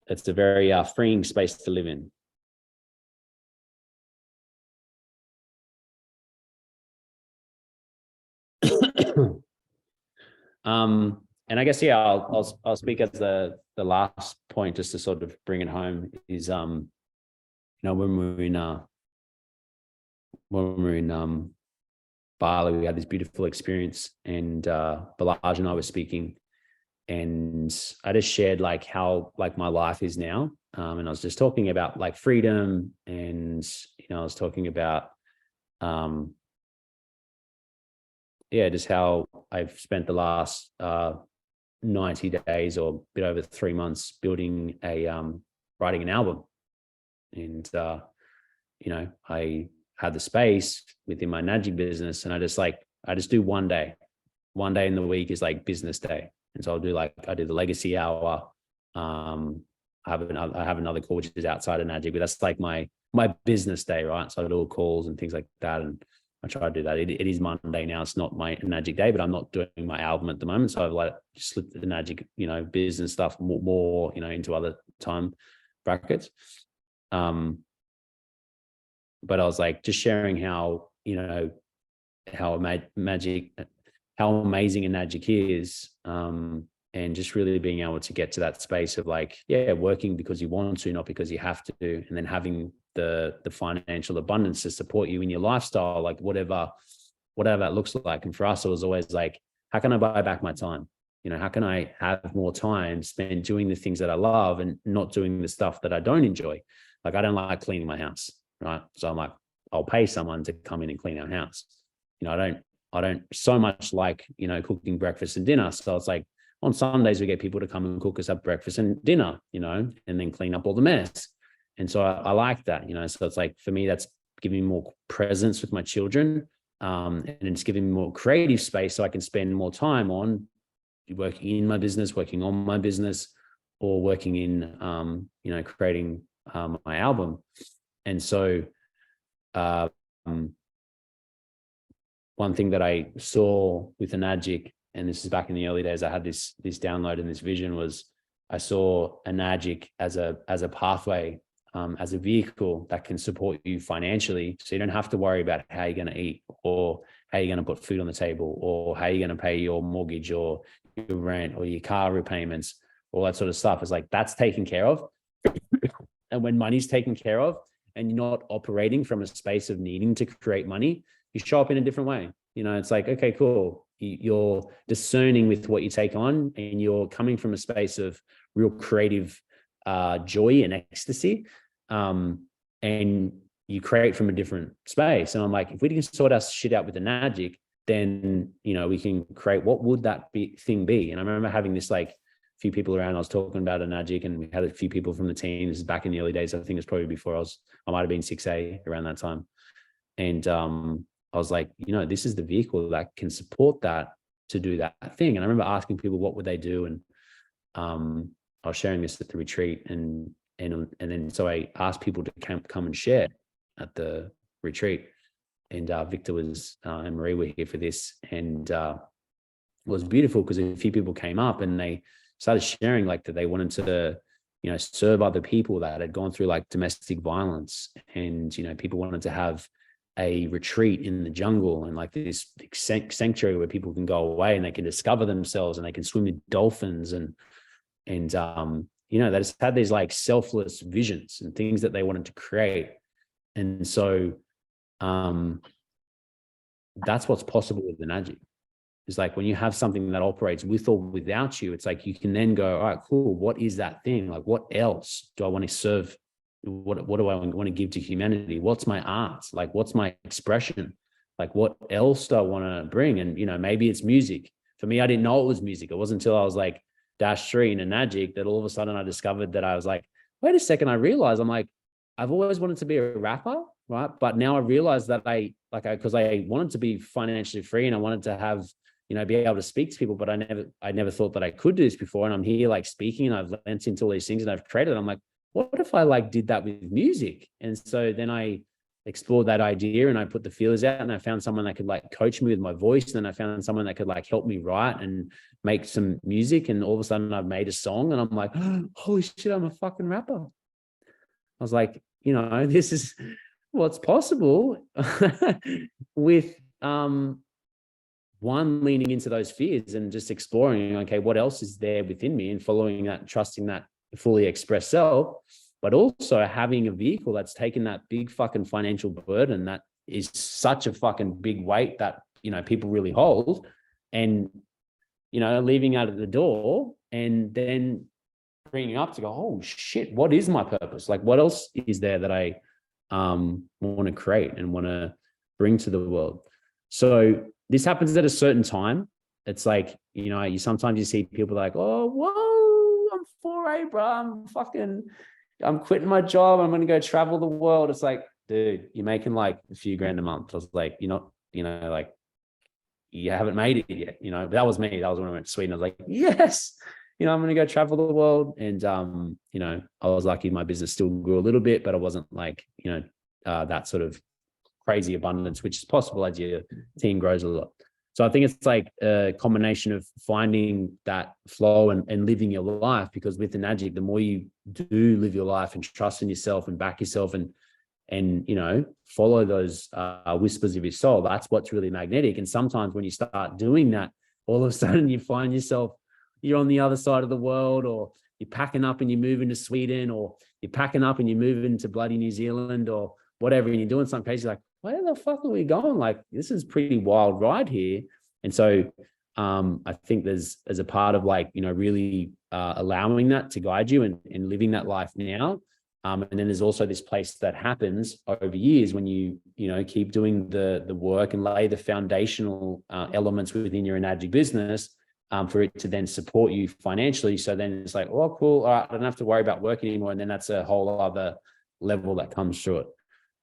It's a very freeing space to live in. And I guess, yeah, I'll speak as the last point, just to sort of bring it home, is you know, when we were in Bali, we had this beautiful experience, and Balaj and I were speaking, and I just shared like how like my life is now, and I was just talking about like freedom, and you know, I was talking about yeah, just how I've spent the last 90 days or a bit over 3 months building writing an album. And, you know, I had the space within my Enagic business, and I just do one day in the week is like business day. And so I do the legacy hour. I have another call, which is outside of Enagic, but that's like my business day, right? So I do all calls and things like that. And I try to do that. It is Monday now. It's not my Enagic day, but I'm not doing my album at the moment. So I've like slipped the Enagic, you know, business stuff more, you know, into other time brackets. But I was like just sharing how, you know, how amazing Enagic is, and just really being able to get to that space of like, yeah, working because you want to, not because you have to, and then having the financial abundance to support you in your lifestyle, like whatever that looks like. And for us, it was always like, how can I buy back my time? You know, how can I have more time spent doing the things that I love and not doing the stuff that I don't enjoy? Like, I don't like cleaning my house, right? So I'm like, I'll pay someone to come in and clean our house. You know, I don't so much like, you know, cooking breakfast and dinner. So it's like on Sundays, we get people to come and cook us up breakfast and dinner, you know, and then clean up all the mess. And so I like that, you know, so it's like, for me, that's giving me more presence with my children. And it's giving me more creative space so I can spend more time on working in my business, working on my business, or working in, you know, creating my album. And so one thing that I saw with Enagic, and this is back in the early days, I had this download and this vision, was I saw Enagic as a pathway, as a vehicle that can support you financially. So you don't have to worry about how you're going to eat, or how you're going to put food on the table, or how you're going to pay your mortgage or your rent or your car repayments, all that sort of stuff. It's like, that's taken care of. And when money's taken care of and you're not operating from a space of needing to create money, you show up in a different way. You know, it's like, okay, cool. You're discerning with what you take on, and you're coming from a space of real creative joy and ecstasy. And you create from a different space. And I'm like, if we can sort our shit out with the magic, then, you know, we can create, what would that thing be? And I remember having this, like, few people around, I was talking about a magic, and we had a few people from the team. This is back in the early days. I think it's probably before I might've been 6A around that time. And I was like, you know, this is the vehicle that can support that, to do that thing. And I remember asking people, what would they do? And I was sharing this at the retreat, and then so I asked people to come and share at the retreat. And Victor was and Marie were here for this, and it was beautiful because a few people came up and they started sharing, like, that they wanted to, you know, serve other people that had gone through, like, domestic violence, and, you know, people wanted to have a retreat in the jungle, and, like, this sanctuary where people can go away and they can discover themselves, and they can swim with dolphins, and you know, they just had these, like, selfless visions and things that they wanted to create. And so that's what's possible with the magic. It's like, when you have something that operates with or without you, it's like you can then go, all right, cool, what is that thing? Like, what else do I want to serve? What do I want to give to humanity? What's my art? Like, what's my expression? Like, what else do I want to bring? And, you know, maybe it's music. For me, I didn't know it was music. It wasn't until I was like -3 in a magic that all of a sudden I discovered that I was like, wait a second, I realized, I'm like, I've always wanted to be a rapper, right? But now I realized that because I wanted to be financially free, and I wanted to have, you know, be able to speak to people, but I never thought that I could do this before. And I'm here, like, speaking, and I've lent into all these things, and I've created. I'm like, what if I, like, did that with music? And so then I explored that idea, and I put the feelers out, and I found someone that could, like, coach me with my voice. And then I found someone that could, like, help me write and make some music. And all of a sudden I've made a song, and I'm like, oh, holy shit, I'm a fucking rapper. I was like, you know, this is what's possible with one, leaning into those fears and just exploring, okay, what else is there within me, and following that, trusting that fully expressed self, but also having a vehicle that's taken that big fucking financial burden that is such a fucking big weight that, you know, people really hold, and, you know, leaving out at the door, and then bringing up to go, oh shit, what is my purpose? Like, what else is there that I want to create and want to bring to the world? So this happens at a certain time. It's like, you know, sometimes you see people like, oh, whoa, I'm 4A, bro. I'm quitting my job. I'm going to go travel the world. It's like, dude, you're making like a few grand a month. I was like, you're not, you know, like, you haven't made it yet. You know, but that was me. That was when I went to Sweden. I was like, yes, you know, I'm going to go travel the world. And, you know, I was lucky my business still grew a little bit, but I wasn't like, you know, that sort of crazy abundance, which is possible as your team grows a lot. So I think it's like a combination of finding that flow and living your life, because with the magic, the more you do live your life and trust in yourself and back yourself and you know, follow those whispers of your soul, that's what's really magnetic. And sometimes when you start doing that, all of a sudden you find yourself, you're on the other side of the world, or you're packing up and you're moving to Sweden, or you're packing up and you're moving to bloody New Zealand or whatever, and you're doing something crazy, like, where the fuck are we going? Like, this is pretty wild ride here. And so I think there's a part of like, you know, really allowing that to guide you and living that life now. And then there's also this place that happens over years when you know, keep doing the work and lay the foundational elements within your Enagic business for it to then support you financially. So then it's like, oh, cool. All right, I don't have to worry about work anymore. And then that's a whole other level that comes through it.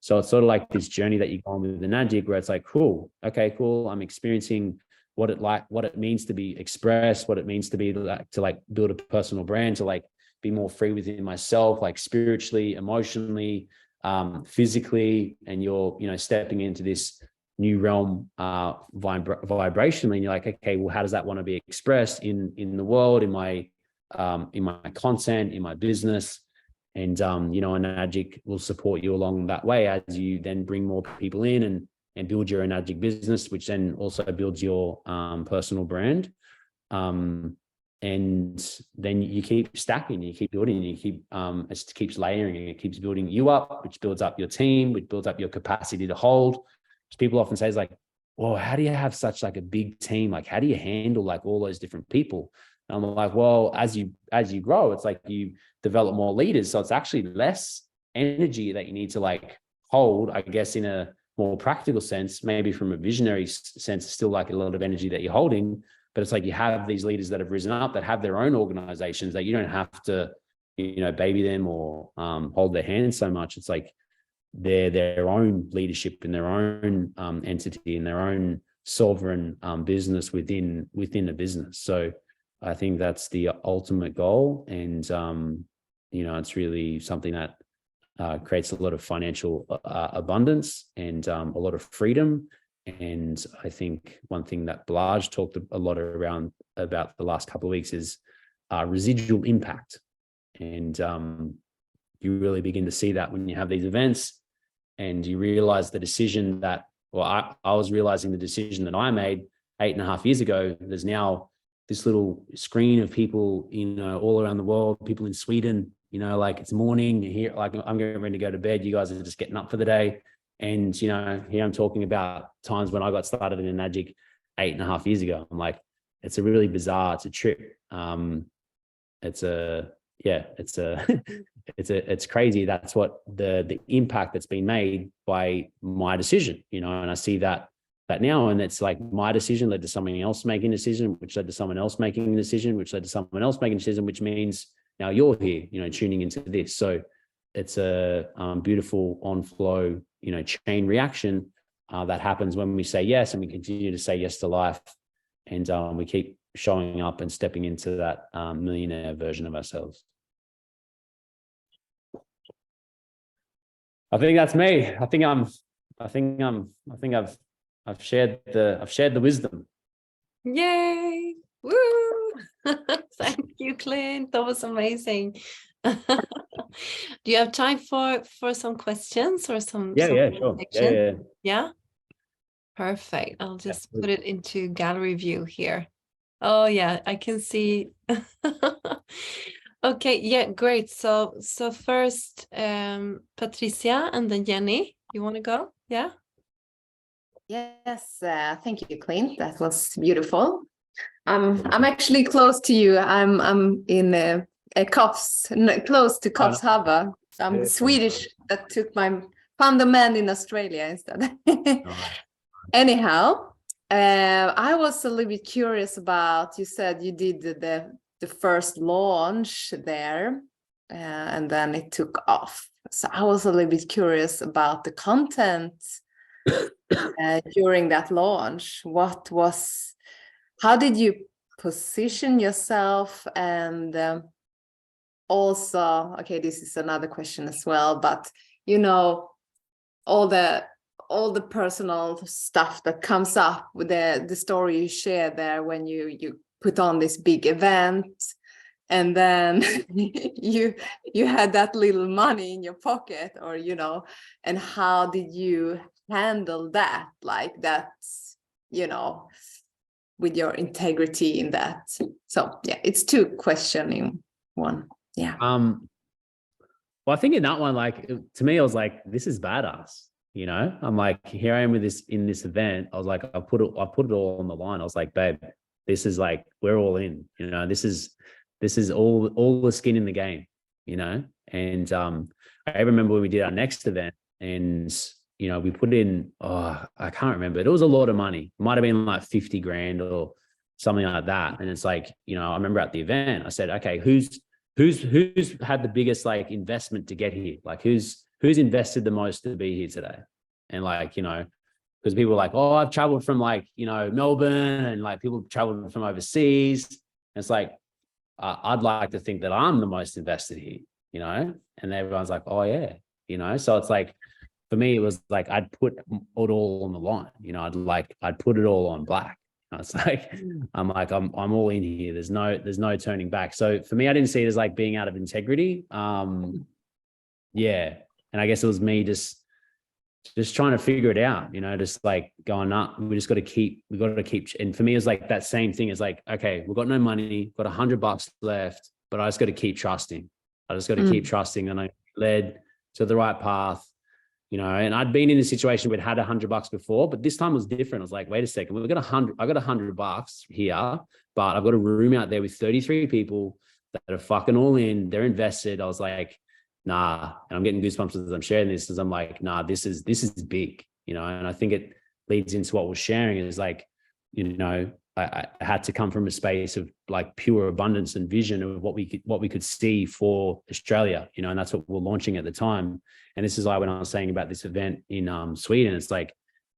So it's sort of like this journey that you go on with the Enagic, where it's like, cool, okay, cool. I'm experiencing what it means to be expressed, what it means to be like, to like build a personal brand, to like be more free within myself, like spiritually, emotionally, physically, and you're, you know, stepping into this new realm vibrationally, and you're like, okay, well, how does that want to be expressed in the world, in my content, in my business? And you know, Enagic will support you along that way as you then bring more people in and build your Enagic business, which then also builds your personal brand. And then you keep stacking, you keep building, you keep it keeps layering, and it keeps building you up, which builds up your team, which builds up your capacity to hold. Which people often say is like, well, how do you have such like a big team? Like, how do you handle like all those different people? And I'm like, well, as you grow, it's like you develop more leaders. So it's actually less energy that you need to like hold, I guess, in a more practical sense. Maybe from a visionary sense, it's still like a lot of energy that you're holding, but it's like you have these leaders that have risen up that have their own organizations that you don't have to, baby them or hold their hand so much. It's like they're their own leadership and their own entity and their own sovereign business within a business. So I think that's the ultimate goal. And, it's really something that creates a lot of financial abundance and a lot of freedom. And I think one thing that Blaj talked a lot about the last couple of weeks is residual impact. And you really begin to see that when you have these events and you realize the decision that, I was realizing the decision that I made 8.5 years ago. There's now this little screen of people, all around the world, people in Sweden, like it's morning here, like I'm getting ready to go to bed. You guys are just getting up for the day. And, here I'm talking about times when I got started in Magic 8.5 years ago. I'm like, it's a really bizarre, it's a trip. It's crazy. That's what the impact that's been made by my decision, and I see that now, and it's like my decision led to someone else making a decision, which led to someone else making a decision, which led to someone else making a decision, which means now you're here, tuning into this. So it's a beautiful on flow, chain reaction that happens when we say yes, and we continue to say yes to life, and we keep showing up and stepping into that millionaire version of ourselves. I think that's me. I think I've shared the wisdom. Yay! Woo! Thank you, Clint. That was amazing. Do you have time for some questions or some? Yeah, sure. Yeah. Perfect. I'll just put it into gallery view here. Oh yeah, I can see. Okay, yeah, great. So first, Patricia and then Jenny. You want to go? Yeah. Yes, thank you, Clint. That was beautiful. I'm actually close to you. I'm in close to Koppshaver. I'm Swedish. That found the man in Australia instead. Anyhow, I was a little bit curious about. You said you did the first launch there, and then it took off. So I was a little bit curious about the content during that launch. How did you position yourself? And also, okay, this is another question as well, but all the personal stuff that comes up with the story you share there when you put on this big event, and then you had that little money in your pocket, or and how did you handle that, like that's with your integrity in that? So yeah, it's two questions in one. Yeah. Well, I think in that one, like to me, I was like, this is badass. I'm like, here I am in this event. I was like, I put it all on the line. I was like, babe, this is like, we're all in, this is all the skin in the game, and I remember when we did our next event, and we put in, I can't remember, it was a lot of money. It might have been like 50 grand or something like that. And it's like, I remember at the event I said, okay, who's had the biggest like investment to get here? Like who's invested the most to be here today? And like, because people were like, oh, I've traveled from like, Melbourne, and like people traveled from overseas. And it's like, I'd like to think that I'm the most invested here, and everyone's like, oh yeah, so it's like, for me, it was like, I'd put it all on the line, I'd put it all on black. It's like, I'm all in here. There's no turning back. So for me, I didn't see it as like being out of integrity. Yeah. And I guess it was me just trying to figure it out, just like going up. We got to keep, and for me, it was like that same thing as like, okay, we've got no money, got $100 left, but I just got to keep trusting. I just got to keep trusting, and I led to the right path. and I'd been in a situation where it had $100 before, but this time was different. I was like, wait a second, I got $100 here, but I've got a room out there with 33 people that are fucking all in, they're invested. I was like, nah, and I'm getting goosebumps as I'm sharing this, as I'm like, nah, this is big, and I think it leads into what we're sharing is like, I had to come from a space of like pure abundance and vision of what we could see for Australia, and that's what we're launching at the time. And this is like when I was saying about this event in Sweden, it's like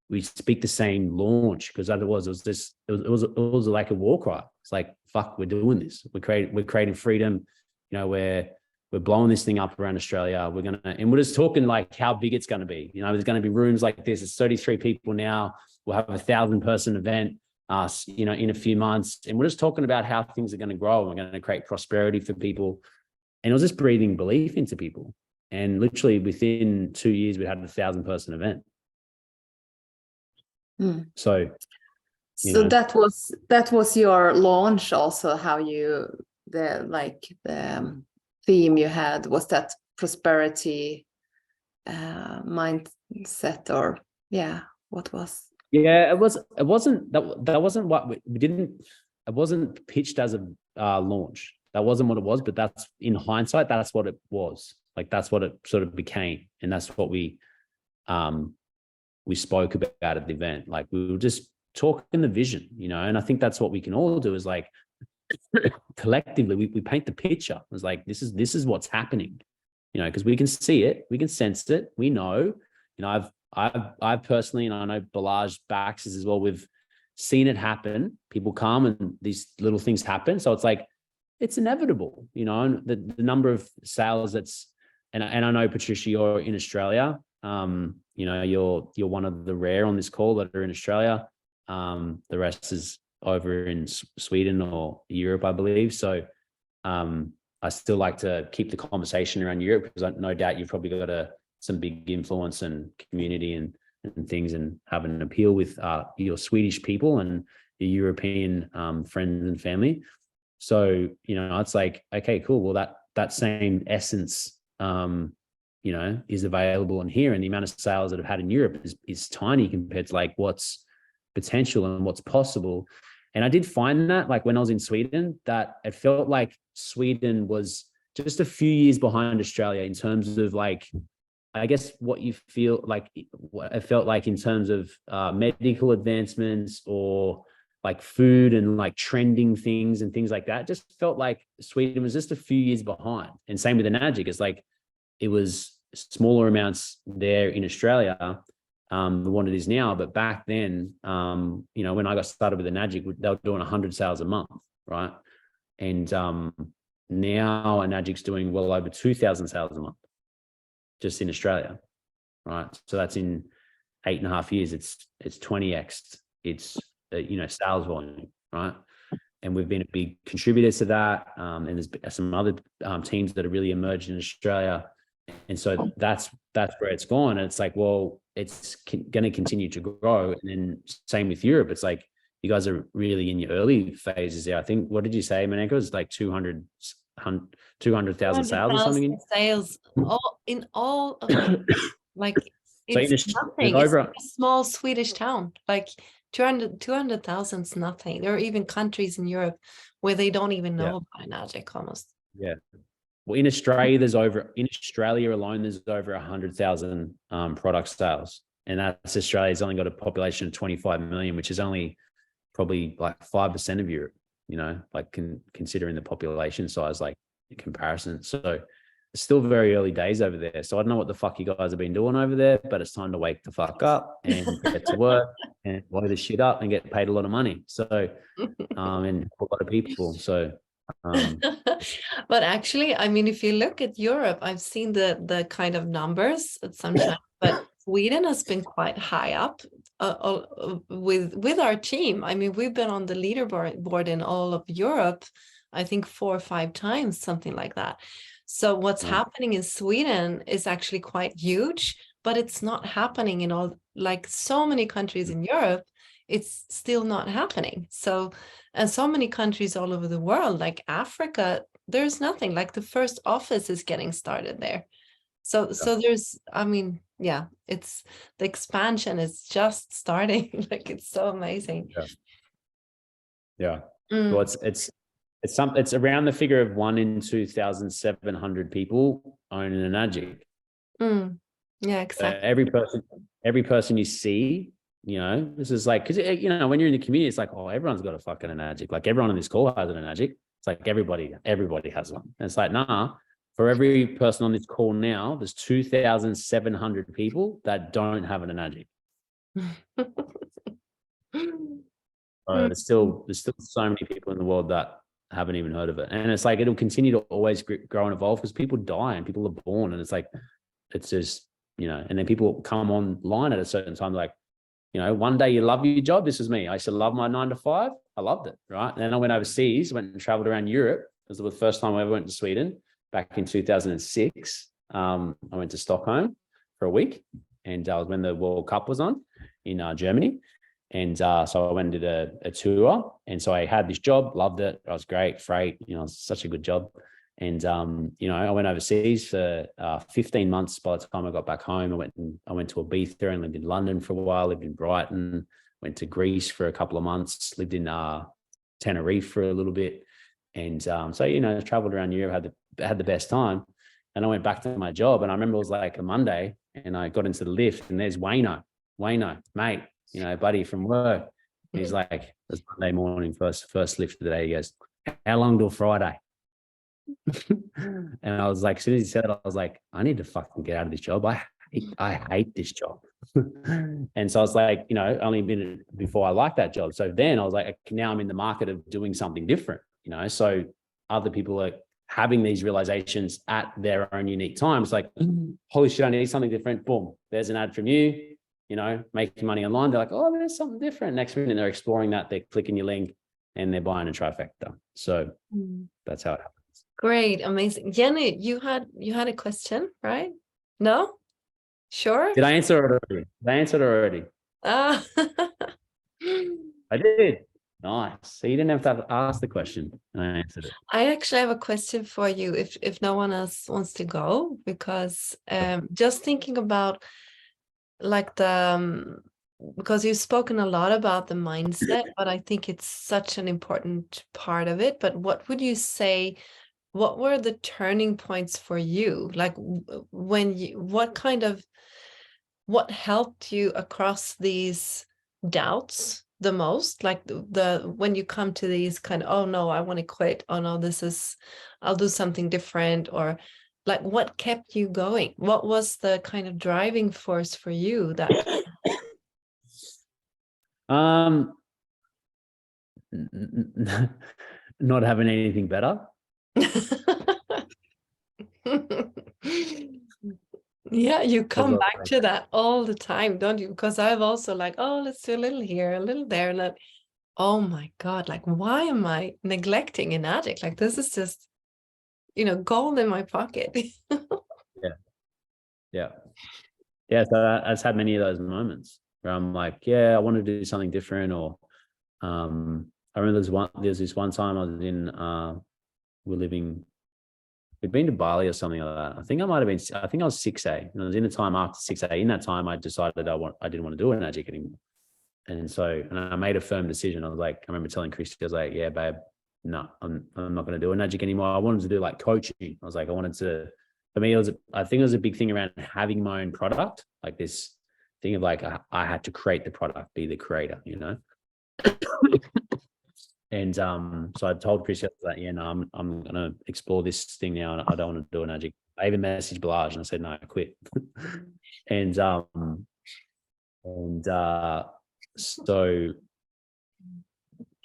we speak the same launch, because otherwise it was like a war cry. It's like, fuck, we're doing this. We're creating freedom. We're blowing this thing up around Australia. And we're just talking like how big it's going to be. There's going to be rooms like this. It's 33 people now. We'll have a 1,000-person event, in a few months. And we're just talking about how things are going to grow. We're going to create prosperity for people. And it was just breathing belief into people. And literally within 2 years, we had a 1,000-person event. So that was your launch also, how the theme you had was that prosperity mindset, or what was? Yeah, it wasn't what we didn't, it wasn't pitched as a launch. That wasn't what it was, but that's, in hindsight, that's what it was. Like, that's what it sort of became. And that's what we spoke about at the event. Like, we were just talking the vision, and I think that's what we can all do, is like, collectively we paint the picture. It's like, this is what's happening, because we can see it, we can sense it, we know. I've personally, and I know Balaj backs as well, we've seen it happen. People come and these little things happen. So it's like, it's inevitable, and the number of sales and I know, Patricia, you're in Australia. You're one of the rare on this call that are in Australia. The rest is over in Sweden or Europe, I believe. So I still like to keep the conversation around Europe, because no doubt you've probably got some big influence and community and things, and have an appeal with your Swedish people and your European friends and family. So, it's like, okay, cool. Well, that same essence, is available in here. And the amount of sales that I've had in Europe is tiny compared to like what's potential and what's possible. And I did find that, like, when I was in Sweden, that it felt like Sweden was just a few years behind Australia in terms of, like, I guess what you feel like, what it felt like in terms of medical advancements, or like food and like trending things and things like that. It just felt like Sweden was just a few years behind. And same with the Magic. It's like, it was smaller amounts there in Australia than what it is now. But back then, when I got started with the Magic, they were doing 100 sales a month, right? And now a Magic's doing well over 2,000 sales a month just in Australia, right? So that's in 8.5 years. It's 20x. It's sales volume, right? And we've been a big contributor to that. And there's some other teams that have really emerged in Australia. And so that's where it's gone. And it's like, well, it's going to continue to grow. And then same with Europe. It's like, you guys are really in your early phases there. I think, what did you say, Maneko? It's like 200,000 sales or something? Sales in all of it. Like, it's so nothing. It's like a small Swedish town. Like 200,000 is nothing. There are even countries in Europe where they don't even know about Magic almost. Yeah. Well, in Australia alone, there's over 100,000 product sales. And that's Australia's only got a population of 25 million, which is only probably like 5% of Europe, like considering the population size, like in comparison. So it's still very early days over there. So I don't know what the fuck you guys have been doing over there, but it's time to wake the fuck up and get to work and blow this shit up and get paid a lot of money. So, and a lot of people. So, but actually, I mean, if you look at Europe, I've seen the kind of numbers at some time, but Sweden has been quite high up with our team. I mean, we've been on the leaderboard in all of Europe, I think 4 or 5 times, something like that. So what's happening in Sweden is actually quite huge, but it's not happening in all, like so many countries in Europe. It's still not happening. So, and so many countries all over the world, like Africa, there's nothing. Like the first office is getting started there. So there's, I mean, yeah, it's the expansion is just starting. Like it's so amazing. Yeah. Mm, Well, it's around the figure of 1 in 2,700 people own an Enagic. mm. Yeah, exactly. Every person you see, you know, this is like, because, you know, when you're in the community, it's like, oh, everyone's got a fucking Enagic. Like everyone on this call has an Enagic. It's like everybody has one. And it's like, nah, for every person on this call now, there's 2,700 people that don't have an Enagic. There's still so many people in the world that haven't even heard of it. And it's like, it'll continue to always grow and evolve because people die and people are born. And it's like, it's just, you know, and then people come online at a certain time, like, you know, one day you love your job. This is me. I used to love my 9 to 5. I loved it. Right. And then I went overseas, went and traveled around Europe. It was the first time I ever went to Sweden back in 2006. I went to Stockholm for a week, and that was when the World Cup was on in Germany. And so I went and did a tour. And so I had this job, loved it. It was great, freight, you know, such a good job. And, you know, I went overseas for 15 months by the time I got back home. I went to Ibiza and lived in London for a while, lived in Brighton, went to Greece for a couple of months, lived in Tenerife for a little bit. And so, you know, traveled around Europe, had the best time. And I went back to my job, and I remember it was like a Monday, and I got into the lift, and there's Wayno, mate, you know, buddy from work. And he's like, it was Monday morning, first lift of the day. He goes, how long till Friday? And I was like, as soon as he said it, I was like, I need to fucking get out of this job. I hate this job. And so I was like, you know, only a minute before I liked that job. So then I was like, now I'm in the market of doing something different, you know. So other people are having these realizations at their own unique times. Like, holy shit, I need something different. Boom, there's an ad from you, you know, making money online. They're like, oh, there's something different. Next minute they're exploring that, they're clicking your link, and they're buying a trifecta. So that's how it happens. Great, amazing. Jenny, you had a question, right? No? Sure. Did I answer it already? I answered it already. Ah. I did. Nice. So you didn't have to ask the question. I answered it. I actually have a question for you if no one else wants to go, because just thinking about like because you've spoken a lot about the mindset, but I think it's such an important part of it. But what would you say, what were the turning points for you? Like what helped you across these doubts the most? Like when you come to these kind of, oh no, I want to quit. Oh no, I'll do something different. Or like, what kept you going? What was the kind of driving force for you that? Not having anything better. Yeah, you come back to that all the time, don't you? Because I've also like, oh, let's do a little here, a little there, and like, oh my God, like, why am I neglecting an addict? Like, this is just, you know, gold in my pocket. Yeah. So I've had many of those moments where I'm like, yeah, I want to do something different. Or I remember there's this one time I was in, we'd been to Bali or something like that. I think I was 6A, and I was in the time after 6A. In that time, I decided I didn't want to do an Enagic anymore. And I made a firm decision. I was like, I remember telling Christy, I was like, yeah, babe, no, I'm not going to do an Enagic anymore. I wanted to do like coaching. I was like, for me, I think it was a big thing around having my own product, like this thing of like, I had to create the product, be the creator, you know? And so I told Chris that, yeah, no, I'm going to explore this thing now, and I don't want to do an Enagic. I even messaged Balaj and I said, no, I quit. and so,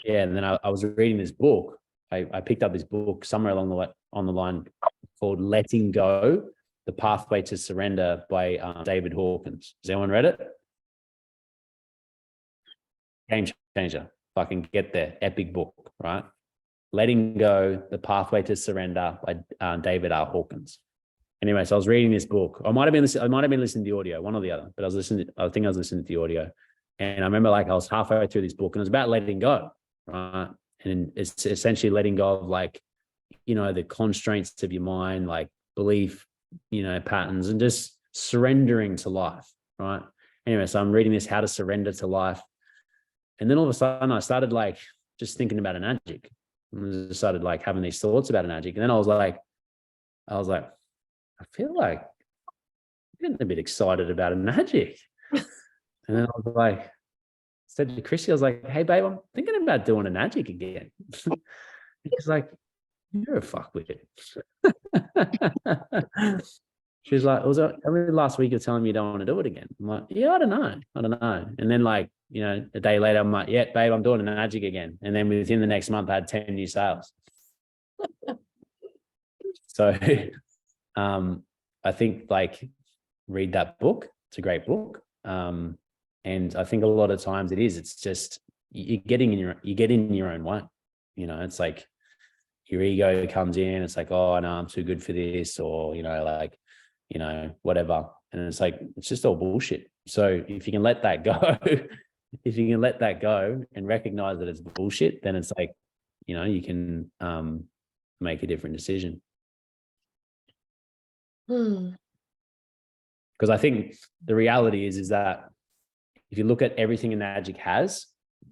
yeah, and then I was reading this book. I picked up this book somewhere along the line called Letting Go, The Pathway to Surrender by David Hawkins. Has anyone read it? Game changer. Fucking get there. Epic book, right? Letting Go, The Pathway to Surrender by David R. Hawkins. Anyway, so I was reading this book. I might have been listening to the audio, one or the other, but I think I was listening to the audio. And I remember like I was halfway through this book, and it was about letting go, right? And it's essentially letting go of like, you know, the constraints of your mind, like belief, you know, patterns, and just surrendering to life, right? Anyway, so I'm reading this, How to Surrender to Life. And then all of a sudden I started like just thinking about an addict. And I started like having these thoughts about an addict. And then I was like, I feel like I'm getting a bit excited about an addict. And then I was like, said to Chrissy, I was like, hey babe, I'm thinking about doing an addict again. She's like, you're a fuckwit. She's like, it was only last week you're telling me you don't want to do it again. I'm like, yeah, I don't know. And then like, you know, a day later, I'm like, yeah, babe, I'm doing an addict again. And then within the next month, I had 10 new sales. So I think like read that book. It's a great book. And I think a lot of times it's just you get in your own way. You know, it's like your ego comes in. It's like, oh no, I'm too good for this, or, you know, like, you know, whatever. And it's like, it's just all bullshit. So if you can let that go, and recognize that it's bullshit, then it's like, you know, you can make a different decision. Because I think the reality is that if you look at everything an addict has,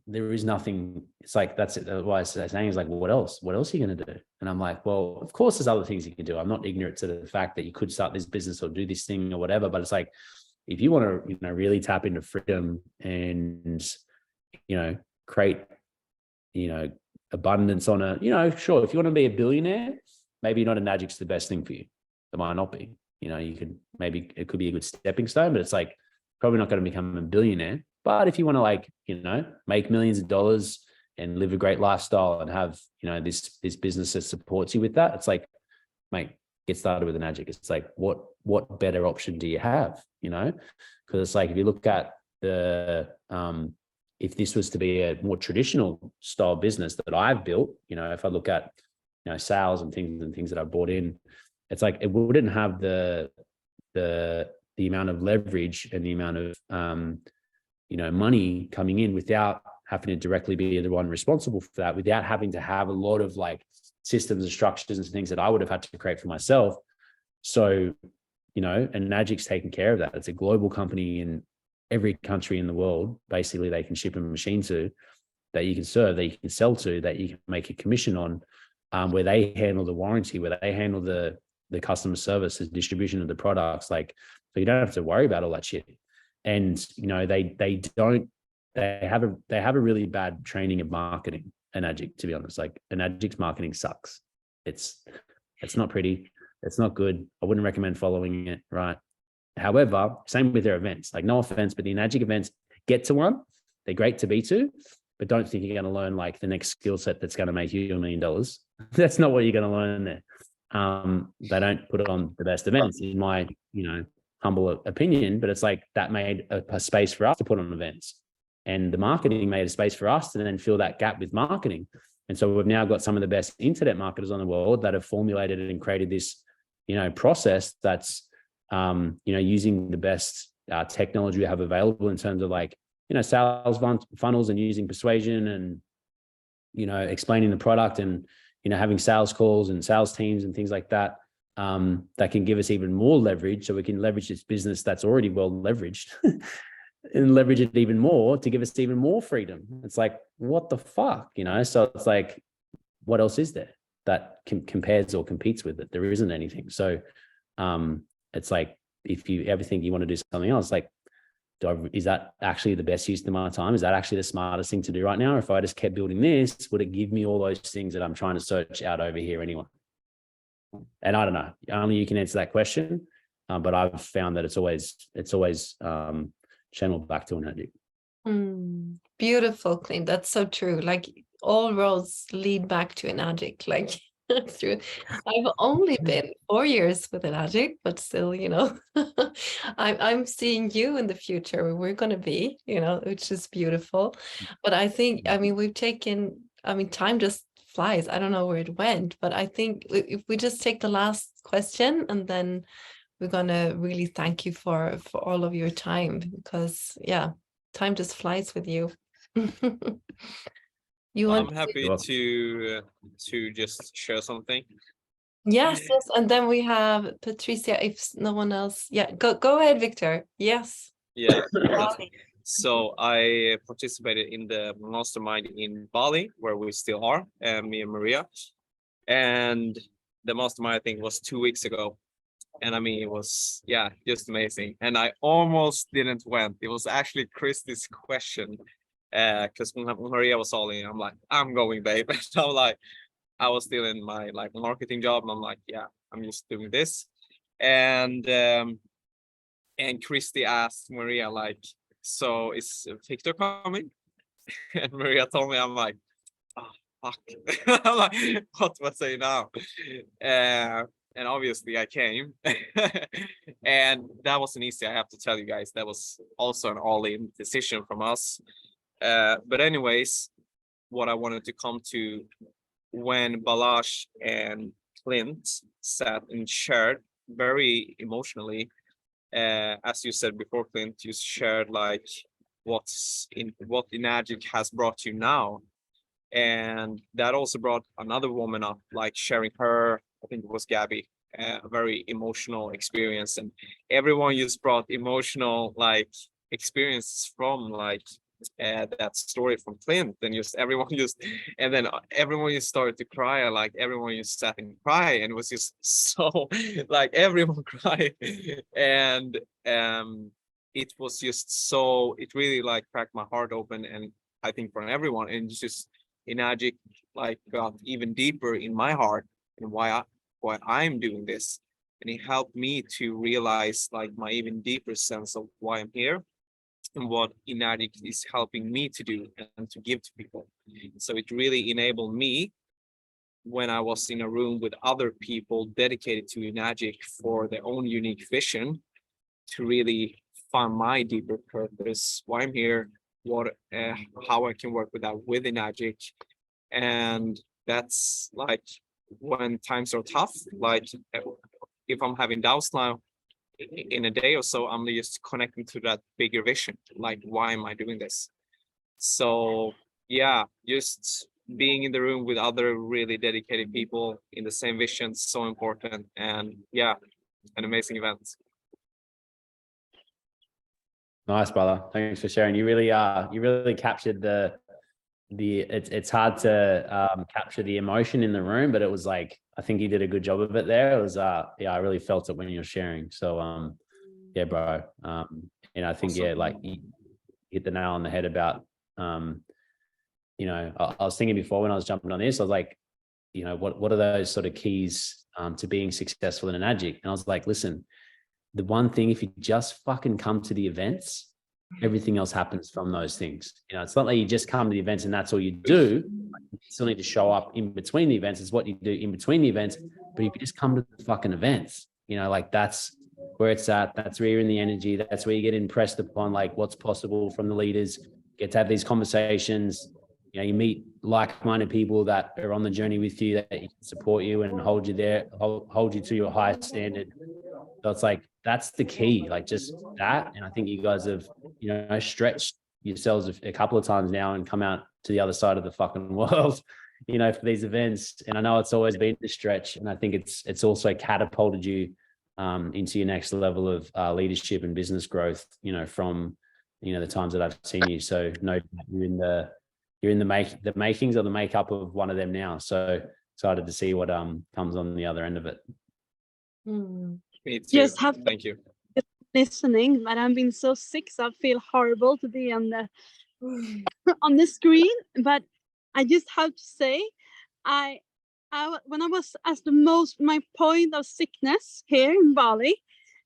there is nothing. It's like, that's it. Why I'm saying is like, well, what else? What else are you going to do? And I'm like, well, of course there's other things you can do. I'm not ignorant to the fact that you could start this business or do this thing or whatever, but it's like, if you want to, you know, really tap into freedom and, you know, create, you know, abundance on a, you know, sure, if you want to be a billionaire, maybe not an addict's the best thing for you. It might not be. You know, you could, maybe it could be a good stepping stone, but it's like probably not going to become a billionaire. But if you want to, like, you know, make millions of dollars and live a great lifestyle and have, you know, this business that supports you with that, it's like, mate, get started with an addict. It's like, what better option do you have? You know, because it's like, if you look at the if this was to be a more traditional style business that I've built, you know, if I look at, you know, sales and things that I brought in, it's like, it wouldn't have the amount of leverage and the amount of you know, money coming in without having to directly be the one responsible for that, without having to have a lot of like systems and structures and things that I would have had to create for myself. So, you know, and Magic's taking care of that. It's a global company in every country in the world. Basically, they can ship a machine to, that you can serve, that you can sell to, that you can make a commission on, where they handle the warranty, where they handle the customer service, the distribution of the products. Like, so you don't have to worry about all that shit. And, you know, they have a really bad training of marketing, an addict, to be honest. Like, an addict's marketing sucks. It's not pretty. It's not good. I wouldn't recommend following it. Right. However, same with their events, like, no offense, but the addict events, get to one. They're great to be to, but don't think you're going to learn like the next skill set that's going to make you $1 million. That's not what you're going to learn there. They don't put on the best events, in my, you know, humble opinion, but it's like, that made a space for us to put on events, and the marketing made a space for us to then fill that gap with marketing. And so we've now got some of the best internet marketers on the world that have formulated and created this, you know, process that's, you know, using the best technology we have available in terms of, like, you know, sales funnels, and using persuasion, and, you know, explaining the product, and, you know, having sales calls and sales teams and things like that. That can give us even more leverage, so we can leverage this business that's already well leveraged and leverage it even more to give us even more freedom. It's like, what the fuck, you know? So it's like, what else is there that compares or competes with it? There isn't anything. So it's like, if you ever think you want to do something else, like, is that actually the best use of my time? Is that actually the smartest thing to do right now? Or if I just kept building this, would it give me all those things that I'm trying to search out over here anyway? And I don't know, only you can answer that question. But I've found that it's always channeled back to an addict. Beautiful, Clint. That's so true. Like, all roads lead back to an addict. Like, through, I've only been 4 years with an addict, but still, you know, I'm seeing you in the future where we're going to be, you know, which is beautiful. But I think, I mean, time just flies. I don't know where it went, but I think if we just take the last question, and then we're gonna really thank you for all of your time, because yeah, time just flies with you. I'm happy to just share something. Yes, yes. And then we have Patricia, if no one else. Yeah, go ahead, Victor. Yes. Yeah. Bali. So I participated in the mastermind in Bali, where we still are, me and Maria. And the mastermind, I think, was 2 weeks ago. And I mean, it was, yeah, just amazing. And I almost didn't went. It was actually Christy's question. Because when Maria was all in, I'm like, I'm going, babe. So I'm like, I was still in my like marketing job, and I'm like, yeah, I'm just doing this. And Christy asked Maria, like, so is Victor coming? And Maria told me, I'm like, oh, fuck. I'm like, what do I say now? And obviously I came. And that wasn't easy, I have to tell you guys. That was also an all-in decision from us. But anyways, what I wanted to come to, when Balazs and Clint sat and shared very emotionally, as you said before, Clint, you shared like what Enagic has brought you now. And that also brought another woman up, like sharing her, I think it was Gabby, a very emotional experience. And everyone just brought emotional like experiences from like that story from Clint, and just everyone just, and then everyone just started to cry, like everyone just sat and cried, and it was just so like everyone cried. And it was just so, it really like cracked my heart open, and I think for everyone, and it's just Enagic like got even deeper in my heart, and why I'm doing this. And it helped me to realize like my even deeper sense of why I'm here, and what Enagic is helping me to do and to give to people. So it really enabled me, when I was in a room with other people dedicated to Enagic for their own unique vision, to really find my deeper purpose, why I'm here, what how I can work with that with Enagic. And that's like when times are tough, like if I'm having doubts now, in a day or so, I'm just connecting to that bigger vision, like why am I doing this? So yeah, just being in the room with other really dedicated people in the same vision is so important. And yeah, an amazing event. Nice, brother. Thanks for sharing. You really captured it's hard to capture the emotion in the room, but it was like, I think you did a good job of it there. It was yeah, I really felt it when you're sharing. So yeah, bro. And I think Awesome. yeah, like you hit the nail on the head about you know, I was thinking before when I was jumping on this, I was like, you know, what are those sort of keys to being successful in Enagic? And I was like, listen, the one thing, if you just fucking come to the events, everything else happens from those things. You know, it's not like you just come to the events and that's all you do. You still need to show up in between the events. It's what you do in between the events. But if you just come to the fucking events, you know, like that's where it's at. That's where you're in the energy. That's where you get impressed upon like what's possible from the leaders, get to have these conversations. You know, you meet like-minded people that are on the journey with you, that support you and hold you there, hold you to your highest standard. So it's like, that's the key, like just that. And I think you guys have, you know, stretched yourselves a couple of times now and come out to the other side of the fucking world, you know, for these events. And I know it's always been a stretch. And I think it's also catapulted you into your next level of leadership and business growth, you know, from, you know, the times that I've seen you. So no, you're in the makings or the makeup of one of them now. So excited to see what comes on the other end of it. Me too. Just have Thank you. listening, but I've been so sick, so I feel horrible to be on the on the screen. But I just have to say, I when I was at my point of sickness here in Bali,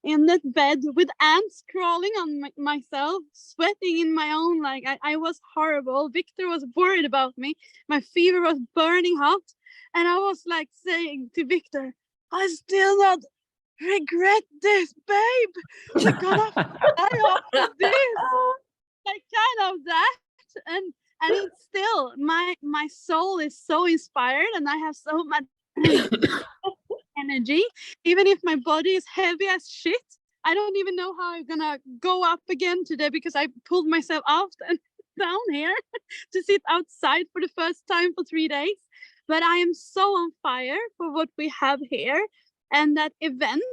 in that bed with ants crawling on myself, sweating in my own, like I was horrible. Victor was worried about me. My fever was burning hot, and I was like saying to Victor, I still not regret this, babe. We're gonna fly off this, like kind of that. And it's still my soul is so inspired, and I have so much energy. Even if my body is heavy as shit, I don't even know how I'm gonna go up again today, because I pulled myself out and down here to sit outside for the first time for 3 days. but I am so on fire for what we have here. And that event,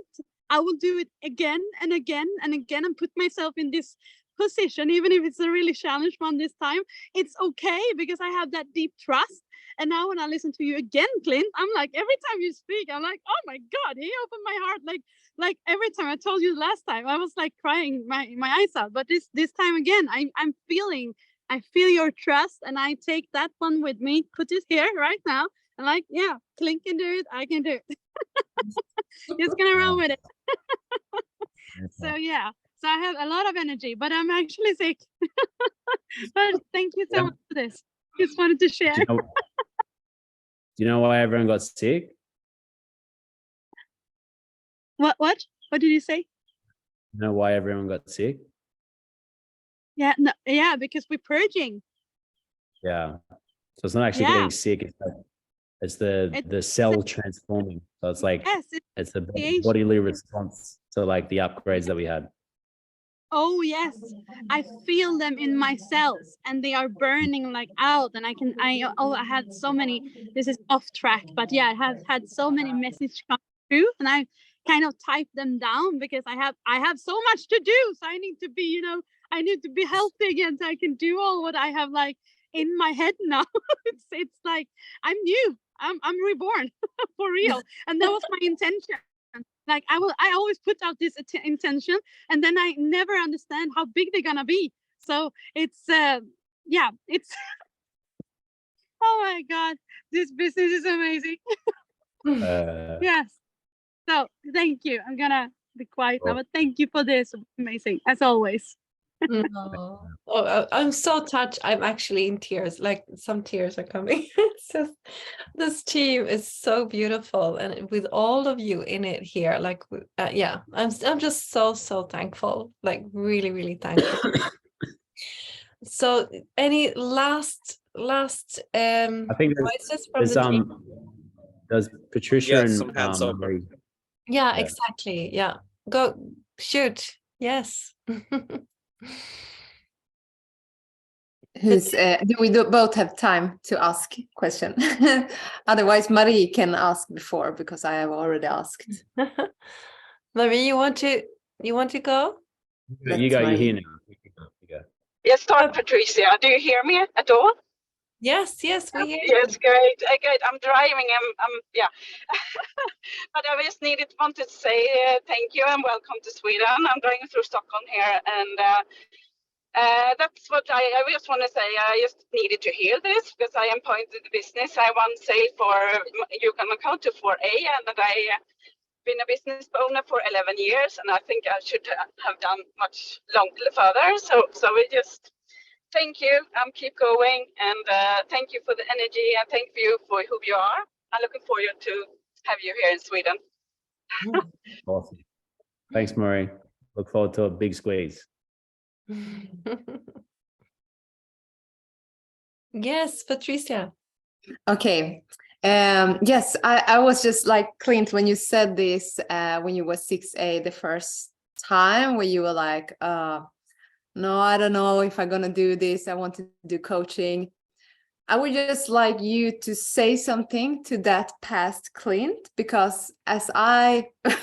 I will do it again and again and again and put myself in this position, even if it's a really challenge one this time. It's okay because I have that deep trust. And now when I listen to you again, Clint, I'm like, every time you speak, I'm like, oh my God, he opened my heart. Like every time. I told you last time, I was like crying my eyes out. But this time again, I feel your trust, and I take that one with me, put it here right now. And like, yeah, Clint can do it, I can do it. Just gonna run with it. So yeah. So I have a lot of energy, but I'm actually sick. But thank you so much for this. Just wanted to share. Do you know why everyone got sick? What did you say? You know why everyone got sick? Yeah, no, yeah, because we're purging. Yeah. So it's not actually getting sick. It's the cell transforming. So it's like, yes, it's the bodily response to like the upgrades that we had. Oh yes, I feel them in my cells, and they are burning like out. And I had so many. This is off track, but yeah, I have had so many messages come through, and I kind of type them down because I have so much to do. So I need to be, I need to be healthy again, so I can do all what I have like in my head now. It's like I'm new. I'm reborn for real, and that was my intention. Like I always put out this intention, and then I never understand how big they're gonna be. So it's it's oh my God, this business is amazing. Yes. So thank you. I'm gonna be quiet now, but thank you for this. Amazing as always. Oh, I'm so touched. I'm actually in tears. Like some tears are coming. It's just, this team is so beautiful, and with all of you in it here, like I'm just so thankful. Like really, really thankful. So, any last I think voices from the team? There's Patricia and some hands over. Marie. Yeah, exactly. Yeah, go shoot. Yes. Do we both have time to ask question? Otherwise, Marie can ask before, because I have already asked. Marie, you want to go? You go. You're here now. You go. Yes, start, Patricia. Do you hear me at all? Yes, we hear you. Yes, great. Great. I'm driving. Yeah. But I just wanted to say thank you and welcome to Sweden. I'm driving through Stockholm here, and that's what I just want to say. I just needed to hear this because I am pointed the business. I won sale for you can account to 4A, and that I been a business owner for 11 years, and I think I should have done much further. So we just thank you. Keep going, and thank you for the energy, and thank you for who you are. I'm looking forward to have you here in Sweden. Awesome. Thanks, Marie. Look forward to a big squeeze. Yes, Patricia. Okay. Yes, I was just like Clint when you said this when you were 6A the first time, where you were like, no, I don't know if I'm gonna do this. I want to do coaching. I would just like you to say something to that past Clint, because as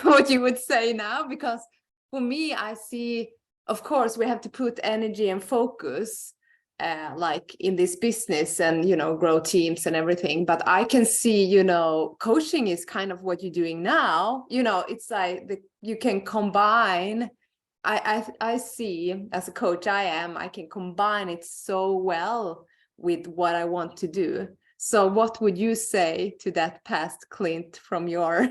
what you would say now, because for me, I see, of course, we have to put energy and focus like in this business and, grow teams and everything. But I can see, coaching is kind of what you're doing now. It's like you can combine. I see, as a coach I can combine it so well with what I want to do. So what would you say to that past Clint from your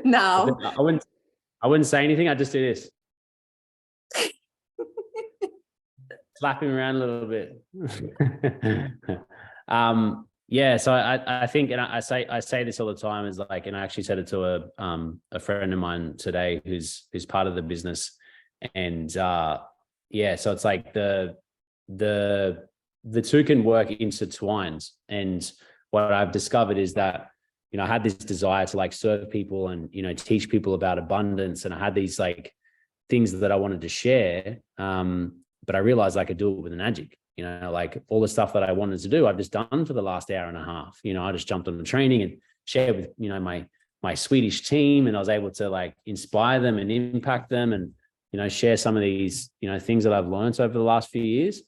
now? I wouldn't say anything. I just do this. Slapping around a little bit. Yeah, so I think, and I say this all the time, is like, and I actually said it to a friend of mine today who's part of the business. And yeah, so it's like the two can work intertwined. And what I've discovered is that, I had this desire to like serve people and, teach people about abundance. And I had these like things that I wanted to share. But I realized I could do it with an magic. You know, like all the stuff that I wanted to do, I've just done for the last hour and a half. You know, I just jumped on the training and shared with, you know, my Swedish team, and I was able to like inspire them and impact them, and, you know, share some of these, you know, things that I've learned over the last few years.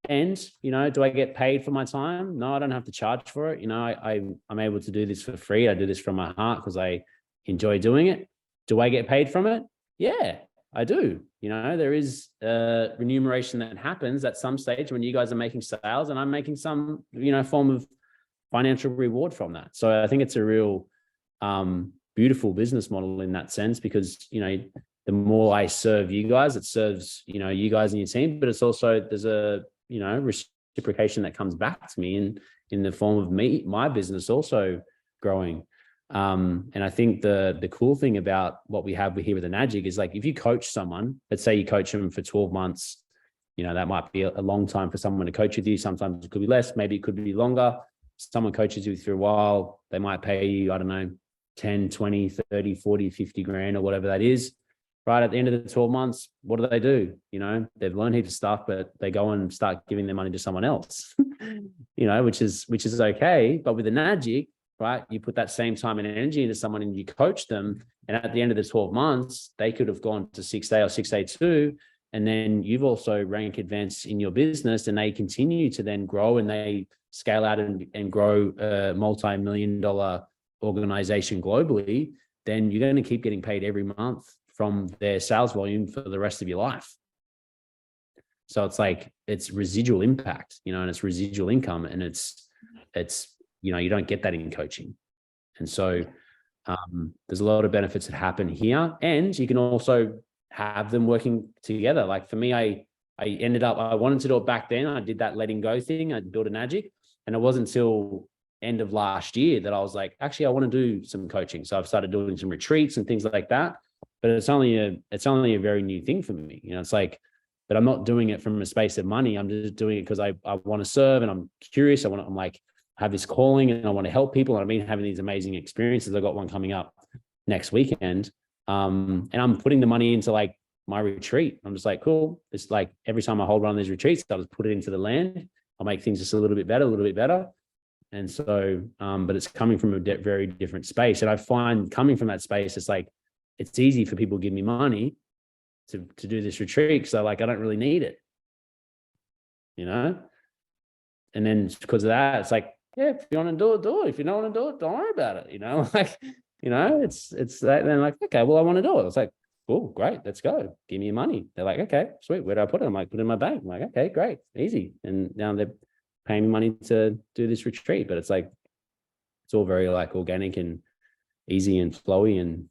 And, you know, do I get paid for my time? No, I don't have to charge for it. You know, I'm able to do this for free. I do this from my heart because I enjoy doing it. Do I get paid from it? Yeah, I do. You know, there is remuneration that happens at some stage when you guys are making sales, and I'm making some, you know, form of financial reward from that. So I think it's a real beautiful business model in that sense, because, you know, the more I serve you guys, it serves, you know, you guys and your team, but it's also, there's a, you know, reciprocation that comes back to me in the form of my business also growing. And I think the cool thing about what we have here with the Enagic is, like, if you coach someone, let's say you coach them for 12 months, you know, that might be a long time for someone to coach with you. Sometimes it could be less, maybe it could be longer. Someone coaches you for a while, they might pay you, I don't know, 10, 20, 30, 40, 50 grand or whatever that is. Right at the end of the 12 months, what do? You know, they've learned heaps of stuff, but they go and start giving their money to someone else, you know, which is okay. But with the Enagic, right, you put that same time and energy into someone and you coach them. And at the end of the 12 months, they could have gone to 6A or 6A2. And then you've also rank advanced in your business, and they continue to then grow, and they scale out and grow a multi-million-dollar organization globally. Then you're going to keep getting paid every month from their sales volume for the rest of your life. So it's like, it's residual impact, you know, and it's residual income, and it's, you know, you don't get that in coaching. And so there's a lot of benefits that happen here, and you can also have them working together. Like for me, I wanted to do it back then. I did that letting go thing. I built an Enagic, and it wasn't until end of last year that I was like, actually, I want to do some coaching. So I've started doing some retreats and things like that. But it's only a very new thing for me. You know, it's like, but I'm not doing it from a space of money. I'm just doing it because I want to serve, and I'm curious. I'm like, have this calling, and I want to help people. And I've been having these amazing experiences. I got one coming up next weekend. And I'm putting the money into like my retreat. I'm just like, cool. It's like every time I hold one of these retreats, I'll just put it into the land. I'll make things just a little bit better. And so, but it's coming from a very different space. And I find coming from that space, it's like, it's easy for people to give me money to do this retreat. So like, I don't really need it, you know? And then because of that, it's like, yeah, if you want to do it, do it. If you don't want to do it, don't worry about it. You know, like, you know, it's that. Then like, okay, well, I want to do it. It's like, cool, great, let's go. Give me your money. They're like, okay, sweet. Where do I put it? I'm like, put it in my bank. I'm like, okay, great, easy. And now they're paying me money to do this retreat. But it's like, it's all very like organic and easy and flowy, and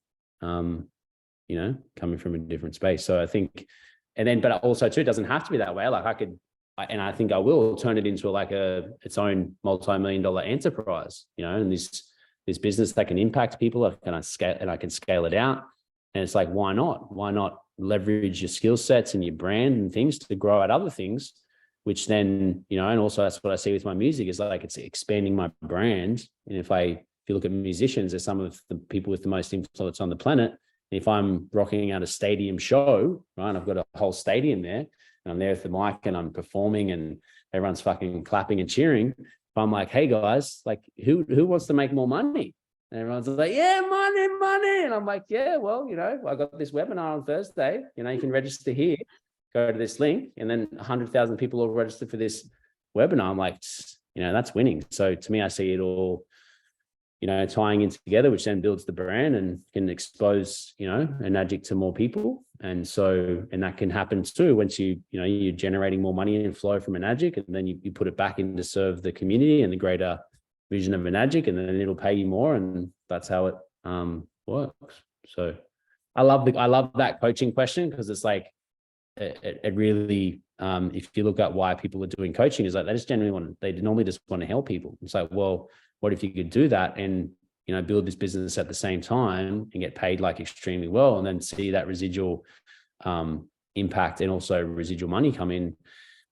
you know, coming from a different space. So I think, and then, but also too, it doesn't have to be that way. Like I think I will turn it into like its own multi-million-dollar enterprise, you know, and this business that can impact people, I can scale it out. And it's like, why not? Why not leverage your skill sets and your brand and things to grow out other things, which then, you know, and also that's what I see with my music is like, it's expanding my brand. And if you look at musicians, they're some of the people with the most influence on the planet. And if I'm rocking out a stadium show, right, I've got a whole stadium there, and I'm there with the mic and I'm performing and everyone's fucking clapping and cheering. If I'm like, hey guys, like who wants to make more money? And everyone's like, yeah, money. And I'm like, yeah, well, you know, I got this webinar on Thursday, you know, you can register here, go to this link, and then 100,000 people will register for this webinar. I'm like, you know, that's winning. So to me, I see it all, you know, tying in together, which then builds the brand and can expose, you know, Enagic to more people. And so, and that can happen too, once you're generating more money and flow from Enagic, and then you put it back in to serve the community and the greater vision of Enagic, and then it'll pay you more. And that's how it works. So I love that coaching question, because it's like, it really, if you look at why people are doing coaching, is like, they normally just want to help people. It's like, well, what if you could do that and, you know, build this business at the same time and get paid like extremely well, and then see that residual impact and also residual money come in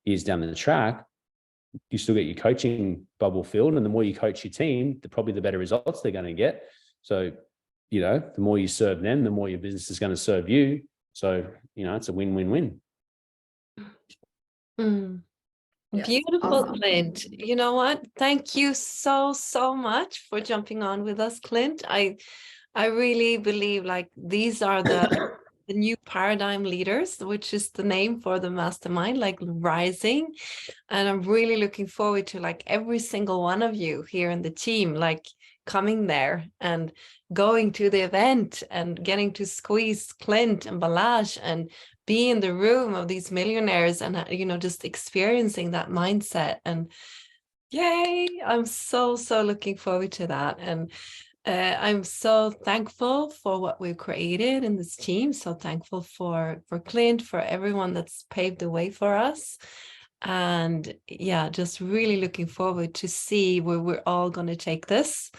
years down the track. You still get your coaching bubble filled, and the more you coach your team, probably the better results they're going to get. So, you know, the more you serve them, the more your business is going to serve you. So, you know, it's a win-win-win. Yes, Beautiful, awesome. Clint. You know what? Thank you so, so much for jumping on with us, Clint. I really believe like these are the new paradigm leaders, which is the name for the mastermind, like rising. And I'm really looking forward to like every single one of you here in the team, like coming there and going to the event and getting to squeeze Clint and Balazs and be in the room of these millionaires and, you know, just experiencing that mindset. And yay, I'm so, so looking forward to that. And I'm so thankful for what we've created in this team. So thankful for Clint, for everyone that's paved the way for us. And yeah, just really looking forward to see where we're all going to take this.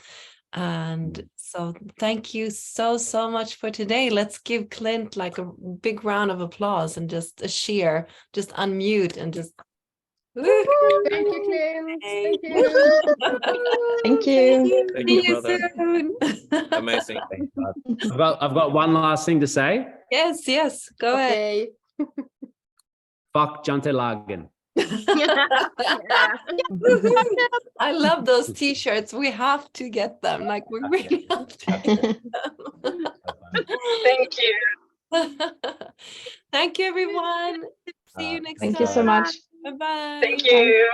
And so thank you so, so much for today. Let's give Clint like a big round of applause and just a cheer, just unmute and just. Thank you, Clint. Thank you. Thank you. Thank See you, you brother. soon. Amazing. I've got one last thing to say. Yes, go ahead. Okay. Fuck Jantelagen. I love those t-shirts. We have to get them. Like we really have to get them. Thank you. Thank you, everyone. See you next time. Thank you so much. Bye-bye. Thank you.